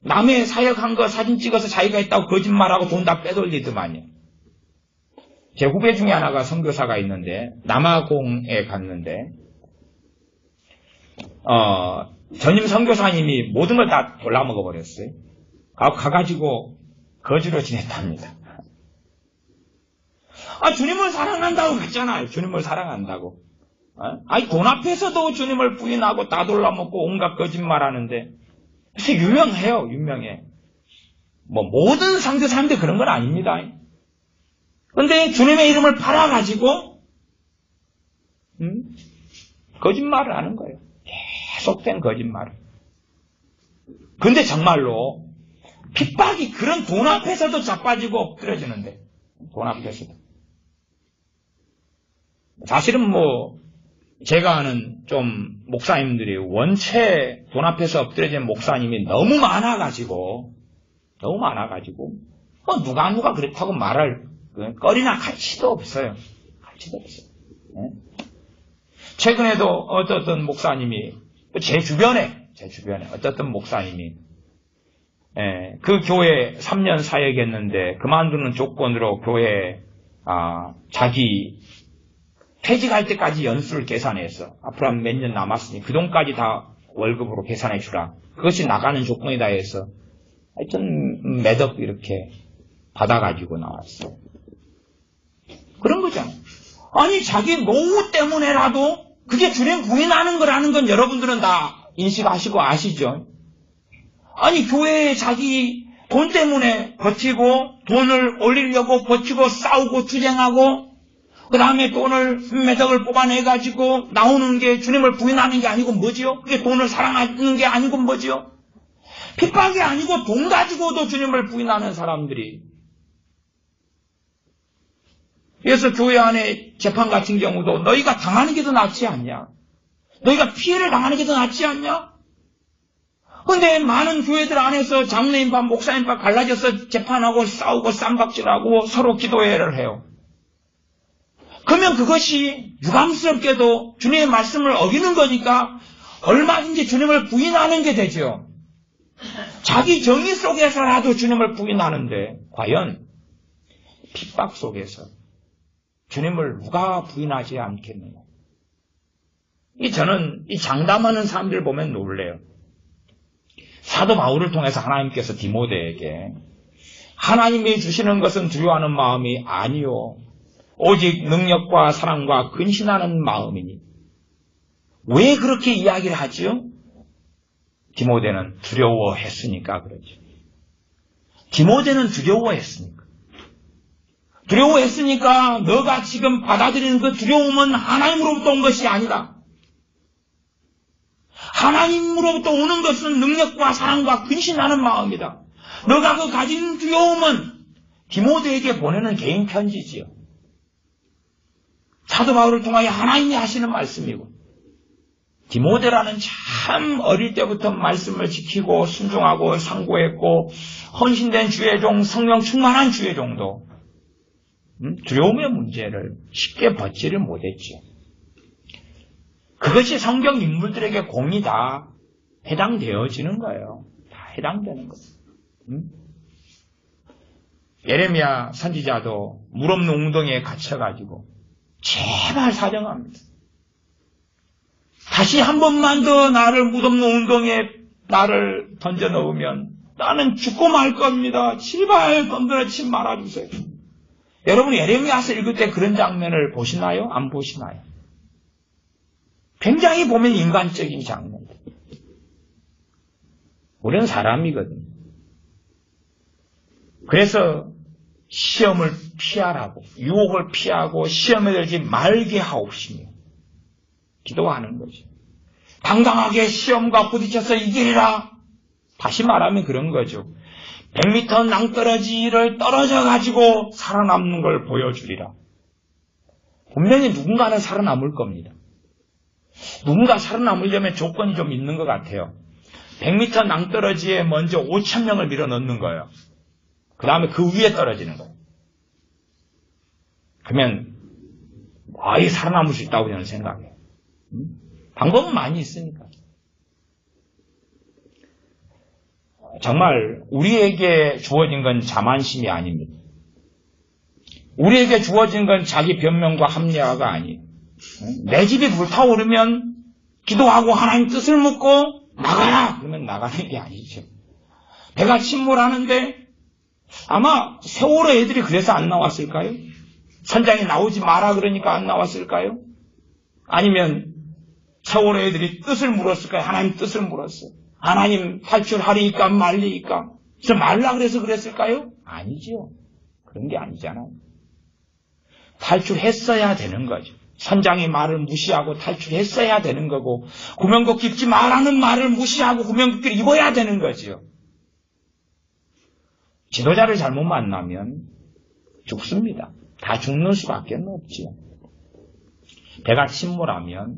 남의 사역한 거 사진 찍어서 자기가 했다고 거짓말하고 돈 다 빼돌리더만요. 제 후배 중에 하나가 선교사가 있는데 남아공에 갔는데 전임 선교사님이 모든 걸 다 골라먹어버렸어요. 가가지고 거지로 지냈답니다. 주님을 사랑한다고 그랬잖아요. 주님을 사랑한다고. 돈 앞에서도 주님을 부인하고 다 돌라먹고 온갖 거짓말하는데 그래서 유명해요. 유명해. 모든 선교사님들 그런 건 아닙니다. 근데 주님의 이름을 팔아가지고 거짓말을 하는 거예요. 계속된 거짓말을. 근데 정말로 핍박이 그런 돈 앞에서도 자빠지고 엎드려지는데 돈 앞에서도. 사실은 제가 아는 좀 목사님들이 원체 돈 앞에서 엎드려진 목사님이 너무 많아가지고 누가 그렇다고 말할 거리나 가치도 없어요. 가치도 없어요. 최근에도 어떤 목사님이 제 주변에 어떤 목사님이 그 교회 3년 사역했는데 그만두는 조건으로 교회 자기 퇴직할 때까지 연수를 계산해서 앞으로 한 몇 년 남았으니 그 돈까지 다 월급으로 계산해 주라. 그것이 나가는 조건이다 해서 하여튼 매덕 이렇게 받아가지고 나왔어요. 그런 거잖아요. 아니 자기 노후 때문에라도 그게 주님 부인하는 거라는 건 여러분들은 다 인식하시고 아시죠? 아니 교회에 자기 돈 때문에 버티고 돈을 올리려고 버티고 싸우고 투쟁하고 그 다음에 돈을 매덕을 뽑아내가지고 나오는 게 주님을 부인하는 게 아니고 뭐지요? 그게 돈을 사랑하는 게 아니고 뭐지요? 핍박이 아니고 돈 가지고도 주님을 부인하는 사람들이. 그래서 교회 안에 재판 같은 경우도 너희가 당하는 게 더 낫지 않냐? 너희가 피해를 당하는 게 더 낫지 않냐? 근데 많은 교회들 안에서 장로님과 목사님과 갈라져서 재판하고 싸우고 쌈박질하고 서로 기도회를 해요. 그러면 그것이 유감스럽게도 주님의 말씀을 어기는 거니까 얼마든지 주님을 부인하는 게 되죠. 자기 정의 속에서라도 주님을 부인하는데 과연 핍박 속에서 주님을 누가 부인하지 않겠느냐. 저는 이 장담하는 사람들 보면 놀래요. 사도 바울을 통해서 하나님께서 디모데에게 하나님이 주시는 것은 두려워하는 마음이 아니요 오직 능력과 사랑과 근신하는 마음이니. 왜 그렇게 이야기를 하지요? 디모데는 두려워했으니까 그러죠. 디모데는 두려워했으니까. 두려워했으니까 너가 지금 받아들이는 그 두려움은 하나님으로부터 온 것이 아니다. 하나님으로부터 오는 것은 능력과 사랑과 근신하는 마음이다. 너가 그 가진 두려움은 디모데에게 보내는 개인 편지지요. 사도 바울을 통하여 하나님이 하시는 말씀이고 디모데라는 참 어릴 때부터 말씀을 지키고 순종하고 상고했고 헌신된 주의 종, 성령 충만한 주의 종도 두려움의 문제를 쉽게 벗지를 못했죠. 그것이 성경 인물들에게 공이 다 해당되어지는 거예요. 다 해당되는 거예요. 예레미야 선지자도 물 없는 웅덩이에 갇혀가지고 제발 사정합니다. 다시 한 번만 더 나를 물 없는 웅덩이에 나를 던져 넣으면 나는 죽고 말 겁니다. 제발 던져내지 말아주세요. 여러분 예레미야서 읽을 때 그런 장면을 보시나요? 안 보시나요? 굉장히 보면 인간적인 장면. 우리는 사람이거든요. 그래서 시험을 피하라고, 유혹을 피하고 시험에 들지 말게 하옵시며 기도하는 거죠. 당당하게 시험과 부딪혀서 이기리라. 다시 말하면 그런 거죠. 100m 낭떠러지를 떨어져 가지고 살아남는 걸 보여주리라. 분명히 누군가는 살아남을 겁니다. 누군가 살아남으려면 조건이 좀 있는 것 같아요. 100m 낭떠러지에 먼저 5,000명을 밀어넣는 거예요. 그 다음에 그 위에 떨어지는 거예요. 그러면 거의 살아남을 수 있다고 저는 생각해요. 방법은 많이 있으니까. 정말 우리에게 주어진 건 자만심이 아닙니다. 우리에게 주어진 건 자기 변명과 합리화가 아니에요. 내 집이 불타오르면 기도하고 하나님 뜻을 묻고 나가라! 그러면 나가는 게 아니죠. 배가 침몰하는데 아마 세월호 애들이 그래서 안 나왔을까요? 선장이 나오지 마라 그러니까 안 나왔을까요? 아니면 세월호 애들이 뜻을 물었을까요? 하나님 뜻을 물었어요. 하나님 탈출하리까 말리니까 그래서 말라 그래서 그랬을까요? 아니죠. 그런 게 아니잖아요. 탈출했어야 되는 거죠. 선장의 말을 무시하고 탈출했어야 되는 거고 구명복 입지 말라는 말을 무시하고 구명복을 입어야 되는 거죠. 지도자를 잘못 만나면 죽습니다. 다 죽는 수밖에 없죠. 배가 침몰하면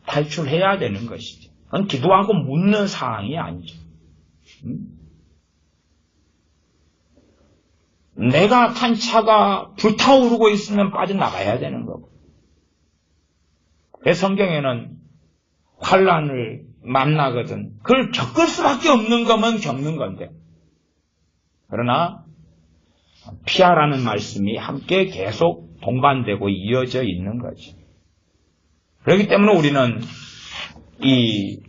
탈출해야 되는 것이죠. 그건 기도하고 묻는 상황이 아니죠. 내가 탄 차가 불타오르고 있으면 빠져나가야 되는 거고. 그래서 성경에는 환난을 만나거든 그걸 겪을 수밖에 없는 거면 겪는 건데, 그러나 피하라는 말씀이 함께 계속 동반되고 이어져 있는 거지. 그렇기 때문에 우리는 이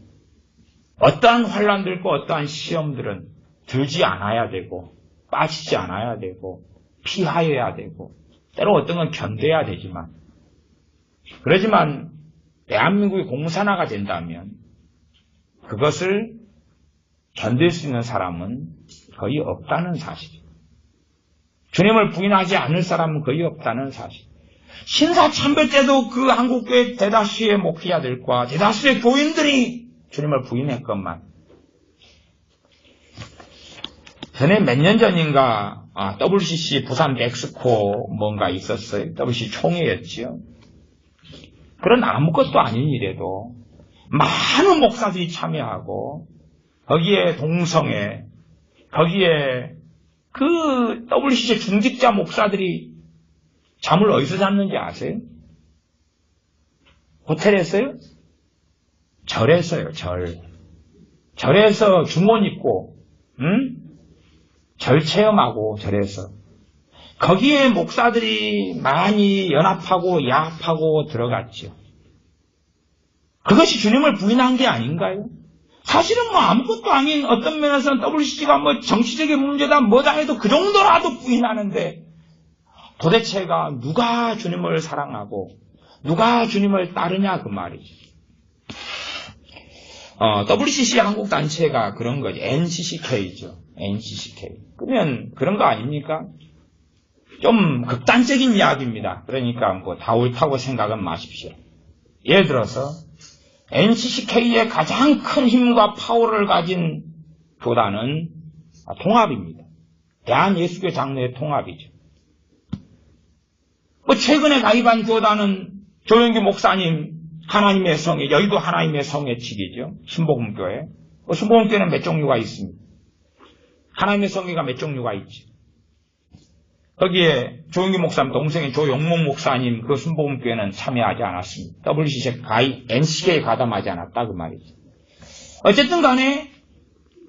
어떠한 환난들과 어떠한 시험들은 들지 않아야 되고 빠지지 않아야 되고 피하여야 되고 때로 어떤 건 견뎌야 되지만, 그러지만 대한민국이 공산화가 된다면 그것을 견딜 수 있는 사람은 거의 없다는 사실. 주님을 부인하지 않을 사람은 거의 없다는 사실. 신사참배 때도 그 한국교회 대다수의 목회자들과 대다수의 교인들이 주님을 부인했건만, 전에 몇 년 전인가 WCC 부산 멕시코 뭔가 있었어요. WCC 총회였지요. 그런 아무것도 아닌 일에도 많은 목사들이 참여하고 거기에 동성애, 거기에 그 WCC 중직자 목사들이 잠을 어디서 잤는지 아세요? 호텔에서요? 절에서요, 절. 절에서 중원 입고, 절 체험하고 절에서. 거기에 목사들이 많이 연합하고 야합하고 들어갔죠. 그것이 주님을 부인한 게 아닌가요? 사실은 뭐 아무것도 아닌 어떤 면에서는 WCC가 뭐 정치적인 문제다 뭐다 해도 그 정도라도 부인하는데, 도대체가 누가 주님을 사랑하고 누가 주님을 따르냐 그 말이지. WCC 한국 단체가 그런 거지. NCCK죠. NCCK. 그러면 그런 거 아닙니까? 좀 극단적인 이야기입니다. 그러니까 뭐 다 옳다고 생각은 마십시오. 예를 들어서 NCCK의 가장 큰 힘과 파워를 가진 교단은 통합입니다. 대한예수교 장로의 통합이죠. 뭐 최근에 가입한 교단은 조영기 목사님 하나님의 성회, 여의도 하나님의 성회 측이죠. 신복음교회. 신복음교회는 몇 종류가 있습니다. 하나님의 성회가 몇 종류가 있죠. 거기에 조영기 목사님 동생인 조용목 목사님 그 신복음교회는 참여하지 않았습니다. WCC NCK에 가담하지 않았다 그 말이죠. 어쨌든 간에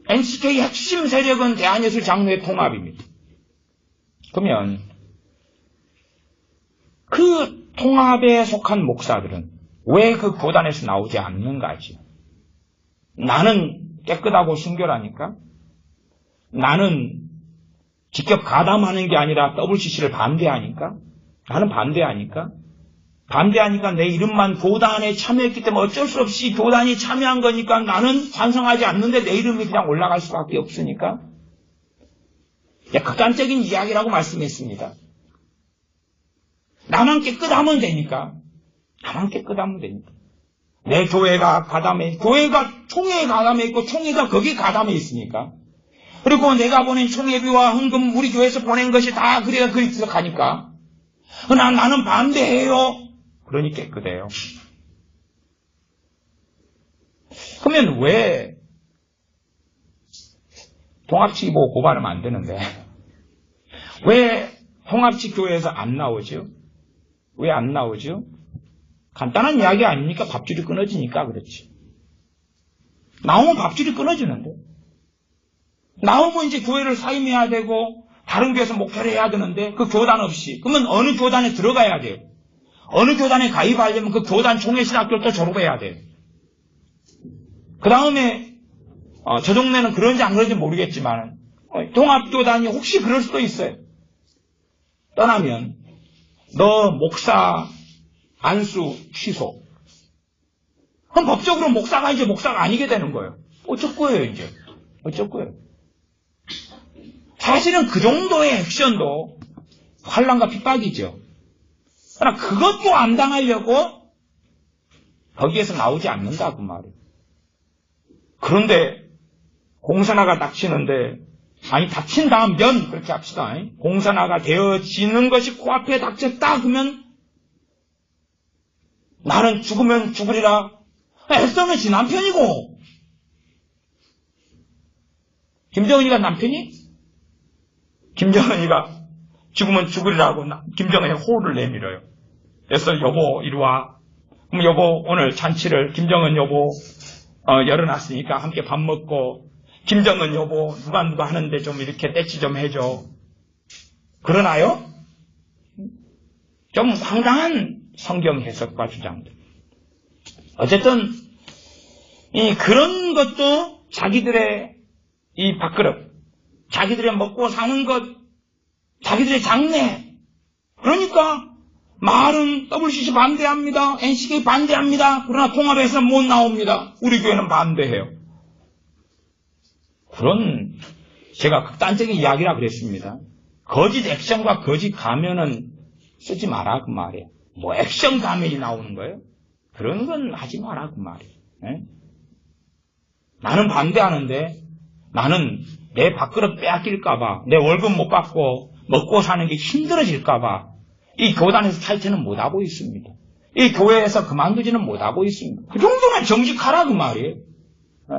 NCK 핵심 세력은 대한예술 장로의 통합입니다. 그러면 그 통합에 속한 목사들은 왜 그 교단에서 나오지 않는가지요? 나는 깨끗하고 순결하니까? 나는 직접 가담하는 게 아니라 WCC를 반대하니까? 나는 반대하니까? 반대하니까 내 이름만 교단에 참여했기 때문에 어쩔 수 없이 교단이 참여한 거니까 나는 찬성하지 않는데 내 이름이 그냥 올라갈 수밖에 없으니까? 극단적인 이야기라고 말씀했습니다. 나만 깨끗하면 되니까. 나만 깨끗하면 되니까. 내 교회가 가담해, 교회가 총회에 가담해 있고 총회가 거기 가담해 있으니까. 그리고 내가 보낸 총회비와 헌금 우리 교회에서 보낸 것이 다 그래가 그리 들어가니까. 나는 반대해요. 그러니 깨끗해요. 그러면 왜 통합측이 보고 고발하면 안 되는데 왜 통합측 교회에서 안 나오죠? 왜 안 나오죠? 간단한 이야기 아닙니까? 밥줄이 끊어지니까 그렇지. 나오면 밥줄이 끊어지는데. 나오면 이제 교회를 사임해야 되고 다른 교회에서 목회를 해야 되는데 그 교단 없이. 그러면 어느 교단에 들어가야 돼요. 어느 교단에 가입하려면 그 교단 총회신학교를 또 졸업해야 돼요. 그 다음에 저 동네는 그런지 안 그런지 모르겠지만 통합교단이 혹시 그럴 수도 있어요. 떠나면 너 목사 안수 취소. 그럼 법적으로 목사가 이제 목사가 아니게 되는 거예요. 어쩔 거예요 이제. 어쩔 거예요. 사실은 그 정도의 액션도 환난과 핍박이죠. 그러나 그것도 안 당하려고 거기에서 나오지 않는다 그 말이에요. 그런데 공산화가 닥치는데 닥친 다음면 그렇게 합시다. 공산화가 되어지는 것이 코앞에 닥쳤다 그러면 나는 죽으면 죽으리라. 애써는 지 남편이고. 김정은이가 남편이? 김정은이가 죽으면 죽으리라고 김정은의 호를 내밀어요. 그래서 여보 이리 와. 그럼 여보 오늘 잔치를 김정은 여보 열어놨으니까 함께 밥 먹고 김정은 여보 누가 하는데 좀 이렇게 떼치 좀 해줘. 그러나요? 좀 황당한 성경 해석과 주장들. 어쨌든 그런 것도 자기들의 이 밥그릇, 자기들의 먹고 사는 것, 자기들의 장래. 그러니까 말은 WCC 반대합니다. NCK 반대합니다. 그러나 통합에서 못 나옵니다. 우리 교회는 반대해요. 그런 제가 극단적인 이야기라 그랬습니다. 거짓 액션과 거짓 가면은 쓰지 마라 그 말이에요. 뭐 액션 가면이 나오는 거예요? 그런 건 하지 마라 그 말이에요. 네? 나는 반대하는데 나는 내 밥그릇 빼앗길까봐 내 월급 못 받고 먹고 사는 게 힘들어질까봐 이 교단에서 탈퇴는 못하고 있습니다. 이 교회에서 그만두지는 못하고 있습니다. 그 정도만 정직하라 그 말이에요. 네?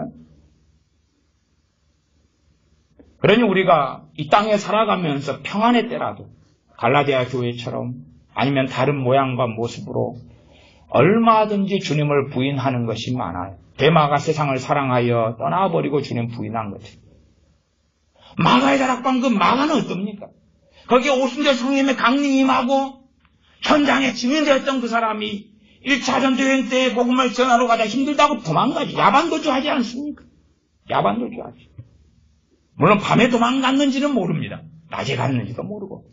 그러니 우리가 이 땅에 살아가면서 평안의 때라도 갈라디아 교회처럼 아니면 다른 모양과 모습으로 얼마든지 주님을 부인하는 것이 많아요. 데마가 세상을 사랑하여 떠나버리고 주님 부인한 거죠. 마가의 다락방 그 마가는 어떻습니까? 거기에 오순절 성님의 강림하고 현장에 증인되었던 그 사람이 1차 전도여행 때 복음을 전하러 가다 힘들다고 도망가지. 야반도주하지 않습니까? 야반도주하지. 물론 밤에 도망갔는지는 모릅니다. 낮에 갔는지도 모르고.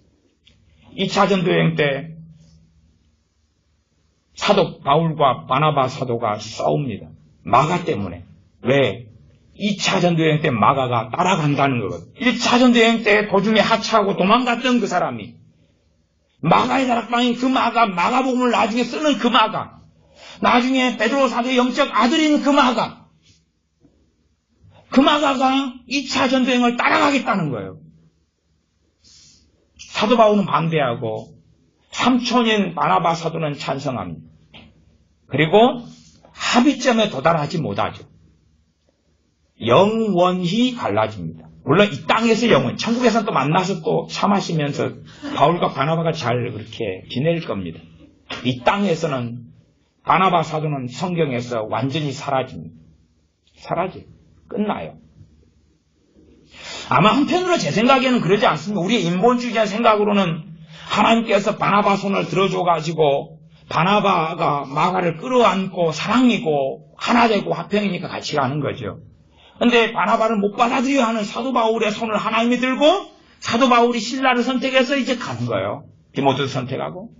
2차 전도여행 때 사도 바울과 바나바 사도가 싸웁니다. 마가 때문에. 왜? 2차 전도여행 때 마가가 따라간다는 거거든요. 1차 전도여행 때 도중에 하차하고 도망갔던 그 사람이 마가의 다락방인 그 마가복음을 나중에 쓰는 그 마가, 나중에 베드로 사도의 영적 아들인 그 마가가 2차 전도여행을 따라가겠다는 거예요. 사도 바울은 반대하고 삼촌인 바나바 사도는 찬성합니다. 그리고 합의점에 도달하지 못하죠. 영원히 갈라집니다. 물론 이 땅에서 영원, 천국에서는 또 만나서 또 차 마시면서 바울과 바나바가 잘 그렇게 지낼 겁니다. 이 땅에서는 바나바 사도는 성경에서 완전히 사라집니다. 사라져요. 끝나요. 아마 한편으로 제 생각에는 그러지 않습니다. 우리의 인본주의자 생각으로는 하나님께서 바나바 손을 들어줘가지고 바나바가 마가를 끌어안고 사랑이고 하나 되고 화평이니까 같이 가는 거죠. 근데 바나바를 못 받아들여 하는 사도 바울의 손을 하나님이 들고 사도 바울이 신라를 선택해서 이제 가는 거예요. 디모데를 선택하고.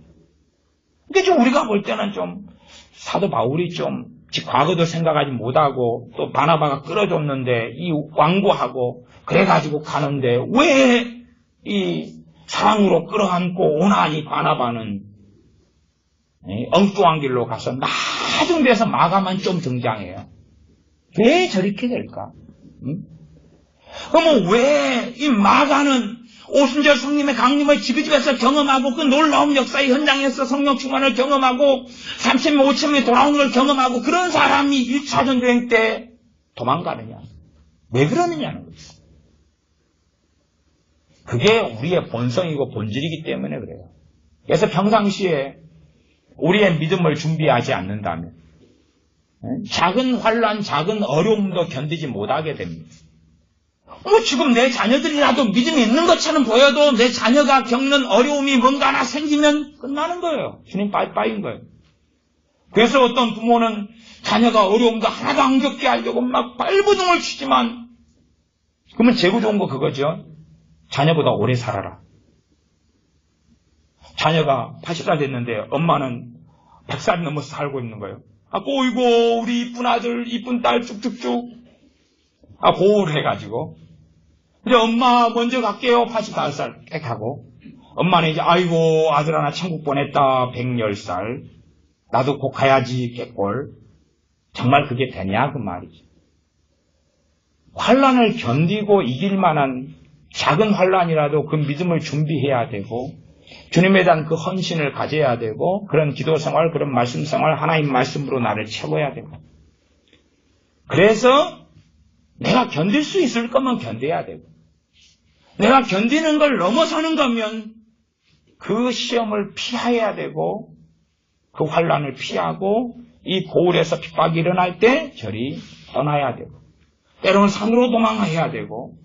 그러니까 좀 우리가 볼 때는 좀 사도 바울이 좀 과거도 생각하지 못하고 또 바나바가 끌어줬는데 이 완고하고 그래가지고 가는데 왜 이 사랑으로 끌어안고 오나 이 바나바는 엉뚱한 길로 가서 나중 돼서 마가만 좀 등장해요. 왜 저렇게 될까? 그러면 왜 이 마가는 오순절 성님의 강림을 지그집에서 경험하고 그 놀라운 역사의 현장에서 성령 충만을 경험하고 3,000명, 5,000명이 돌아오는 걸 경험하고 그런 사람이 1차 전도여행 때 도망가느냐? 왜 그러느냐는 거죠. 그게 우리의 본성이고 본질이기 때문에 그래요. 그래서 평상시에 우리의 믿음을 준비하지 않는다면 작은 환란, 작은 어려움도 견디지 못하게 됩니다. 지금 내 자녀들이라도 믿음이 있는 것처럼 보여도 내 자녀가 겪는 어려움이 뭔가 하나 생기면 끝나는 거예요. 주님 빠이빠이인 거예요. 그래서 어떤 부모는 자녀가 어려움도 하나도 안 겪게 하려고 막 발버둥을 치지만 그러면 제일 좋은 거 그거죠. 자녀보다 오래 살아라. 자녀가 80살 됐는데 엄마는 100살 넘어서 살고 있는 거예요. 어이구 우리 이쁜 아들 이쁜 딸 쭉쭉쭉 보호를 해가지고 근데 엄마 먼저 갈게요. 85살 딱 하고 엄마는 이제 아이고 아들 하나 천국 보냈다 110살 나도 곧 가야지 깨꼴. 정말 그게 되냐 그 말이죠. 환란을 견디고 이길 만한 작은 환란이라도 그 믿음을 준비해야 되고 주님에 대한 그 헌신을 가져야 되고 그런 기도 생활, 그런 말씀 생활, 하나님 말씀으로 나를 채워야 되고 그래서 내가 견딜 수 있을 거면 견뎌야 되고 내가 견디는 걸 넘어서는 거면 그 시험을 피해야 되고 그 환난을 피하고 이 고울에서 핍박이 일어날 때 저리 떠나야 되고 때로는 산으로 도망해야 되고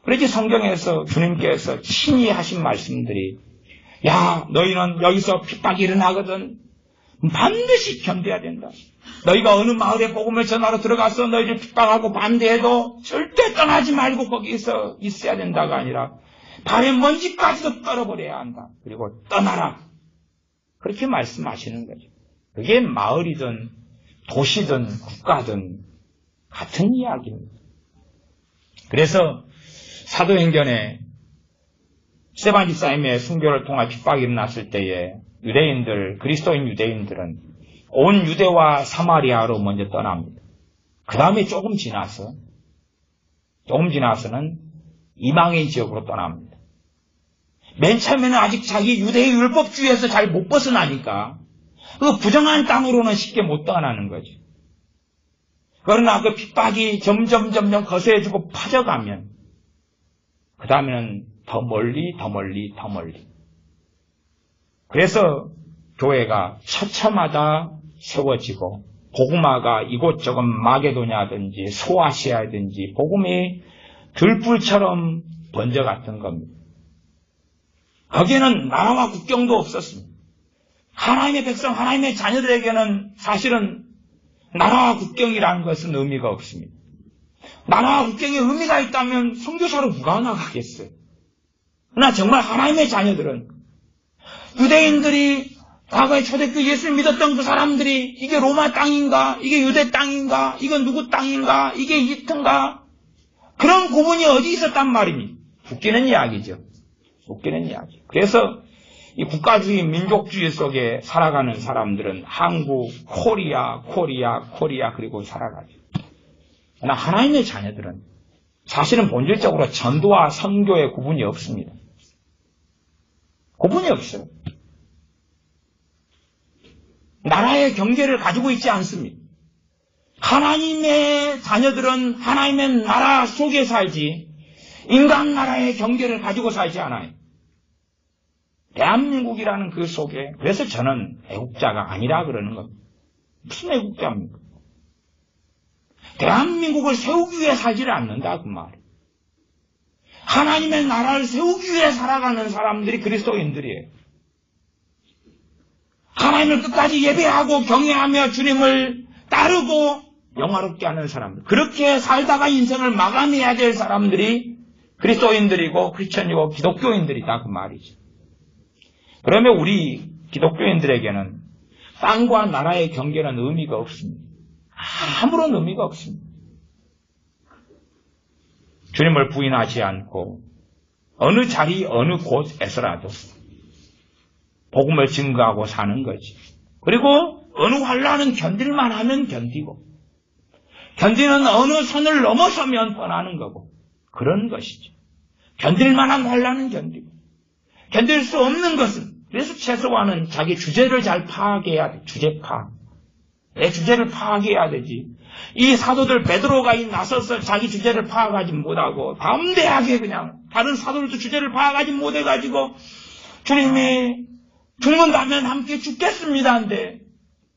그래서 성경에서 주님께서 친히 하신 말씀들이 야 너희는 여기서 핍박이 일어나거든 반드시 견뎌야 된다. 너희가 어느 마을에 복음을 전하러 들어가서 너희를 핍박하고 반대해도 절대 떠나지 말고 거기서 있어야 된다가 아니라 발의 먼지까지도 떨어버려야 한다. 그리고 떠나라. 그렇게 말씀하시는 거죠. 그게 마을이든 도시든 국가든 같은 이야기입니다. 그래서 사도행전에 스데반 집사님의 순교를 통한 핍박이 일어났을 때에 유대인들, 그리스도인 유대인들은 온 유대와 사마리아로 먼저 떠납니다. 그 다음에 조금 지나서는 이방의 지역으로 떠납니다. 맨 처음에는 아직 자기 유대의 율법주의에서 잘 못 벗어나니까 그 부정한 땅으로는 쉽게 못 떠나는 거죠. 그러나 그 핍박이 점점 거세지고 퍼져가면 그 다음에는 더 멀리. 그래서 교회가 처처마다 세워지고 복음화가 이곳저곳 마게도냐든지 소아시아든지 복음이 들불처럼 번져갔던 겁니다. 거기에는 나라와 국경도 없었습니다. 하나님의 백성, 하나님의 자녀들에게는 사실은 나라와 국경이라는 것은 의미가 없습니다. 나라와 국경에 의미가 있다면 선교사로 누가 나가겠어요? 그러나 정말 하나님의 자녀들은 유대인들이 과거에 초대교회 예수를 믿었던 그 사람들이 이게 로마 땅인가? 이게 유대 땅인가? 이건 누구 땅인가? 이게 이튼가? 그런 구분이 어디 있었단 말입니다. 웃기는 이야기죠. 웃기는 이야기. 그래서 이 국가주의, 민족주의 속에 살아가는 사람들은 한국, 코리아 그리고 살아가죠. 그러나 하나님의 자녀들은 사실은 본질적으로 전도와 선교의 구분이 없습니다. 구분이 없어요. 나라의 경계를 가지고 있지 않습니다. 하나님의 자녀들은 하나님의 나라 속에 살지 인간 나라의 경계를 가지고 살지 않아요. 대한민국이라는 그 속에 그래서 저는 애국자가 아니라 그러는 겁니다. 무슨 애국자입니까? 대한민국을 세우기 위해 살지를 않는다 그 말이에요. 하나님의 나라를 세우기 위해 살아가는 사람들이 그리스도인들이에요. 하나님을 끝까지 예배하고 경외하며 주님을 따르고 영화롭게 하는 사람들. 그렇게 살다가 인생을 마감해야 될 사람들이 그리스도인들이고 크리스천이고 기독교인들이다 그 말이죠. 그러면 우리 기독교인들에게는 땅과 나라의 경계는 의미가 없습니다. 아무런 의미가 없습니다. 주님을 부인하지 않고 어느 자리 어느 곳에서라도 복음을 증거하고 사는 거지. 그리고 어느 환난은 견딜만 하면 견디고 견디는 어느 선을 넘어서면 떠나는 거고 그런 것이죠. 견딜만한 환난은 견디고 견딜 수 없는 것은 그래서 최소한은 자기 주제를 잘 파악해야 돼. 주제 파악. 내 주제를 파악해야 되지. 이 사도들 베드로가 나서서 자기 주제를 파악하지 못하고 담대하게 그냥 다른 사도들도 주제를 파악하지 못해가지고 주님이 죽는다면 함께 죽겠습니다 한데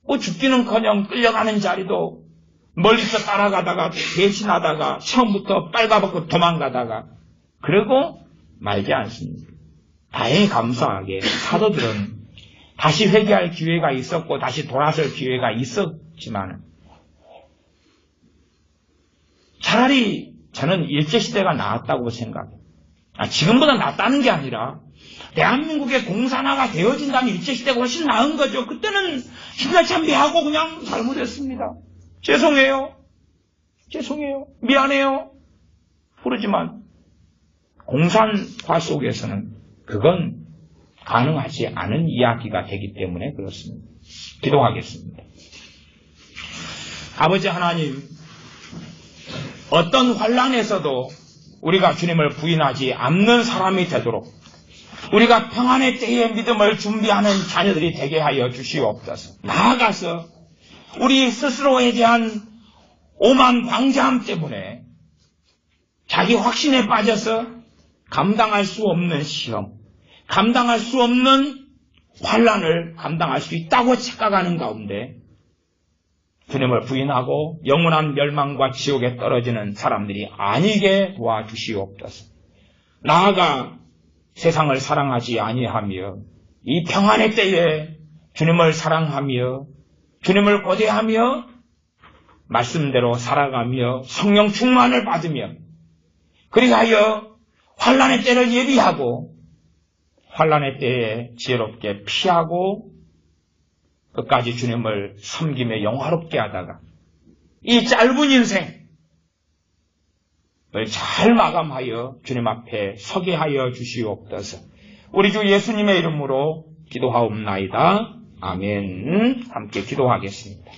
뭐 죽기는커녕 끌려가는 자리도 멀리서 따라가다가 배신하다가 처음부터 빨가벗고 도망가다가 그러고 말지 않습니다. 다행히 감사하게 사도들은 다시 회개할 기회가 있었고 다시 돌아설 기회가 있었지만 차라리 저는 일제시대가 나았다고 생각해요. 지금보다 낫다는 게 아니라 대한민국의 공산화가 되어진다면 일제시대가 훨씬 나은 거죠. 그때는 신날참배하고 그냥 잘못했습니다. 죄송해요. 미안해요. 그러지만 공산화 속에서는 그건 가능하지 않은 이야기가 되기 때문에 그렇습니다. 기도하겠습니다. 아버지 하나님, 어떤 환난에서도 우리가 주님을 부인하지 않는 사람이 되도록 우리가 평안의 때에 믿음을 준비하는 자녀들이 되게 하여 주시옵소서. 나아가서 우리 스스로에 대한 오만 방자함 때문에 자기 확신에 빠져서 감당할 수 없는 시험, 감당할 수 없는 환난을 감당할 수 있다고 착각하는 가운데 주님을 부인하고 영원한 멸망과 지옥에 떨어지는 사람들이 아니게 도와주시옵소서. 나아가 세상을 사랑하지 아니하며 이 평안의 때에 주님을 사랑하며 주님을 고대하며 말씀대로 살아가며 성령 충만을 받으며 그리하여 환난의 때를 예비하고 환난의 때에 지혜롭게 피하고 끝까지 주님을 섬기며 영화롭게 하다가 이 짧은 인생을 잘 마감하여 주님 앞에 서게 하여 주시옵소서. 우리 주 예수님의 이름으로 기도하옵나이다. 아멘. 함께 기도하겠습니다.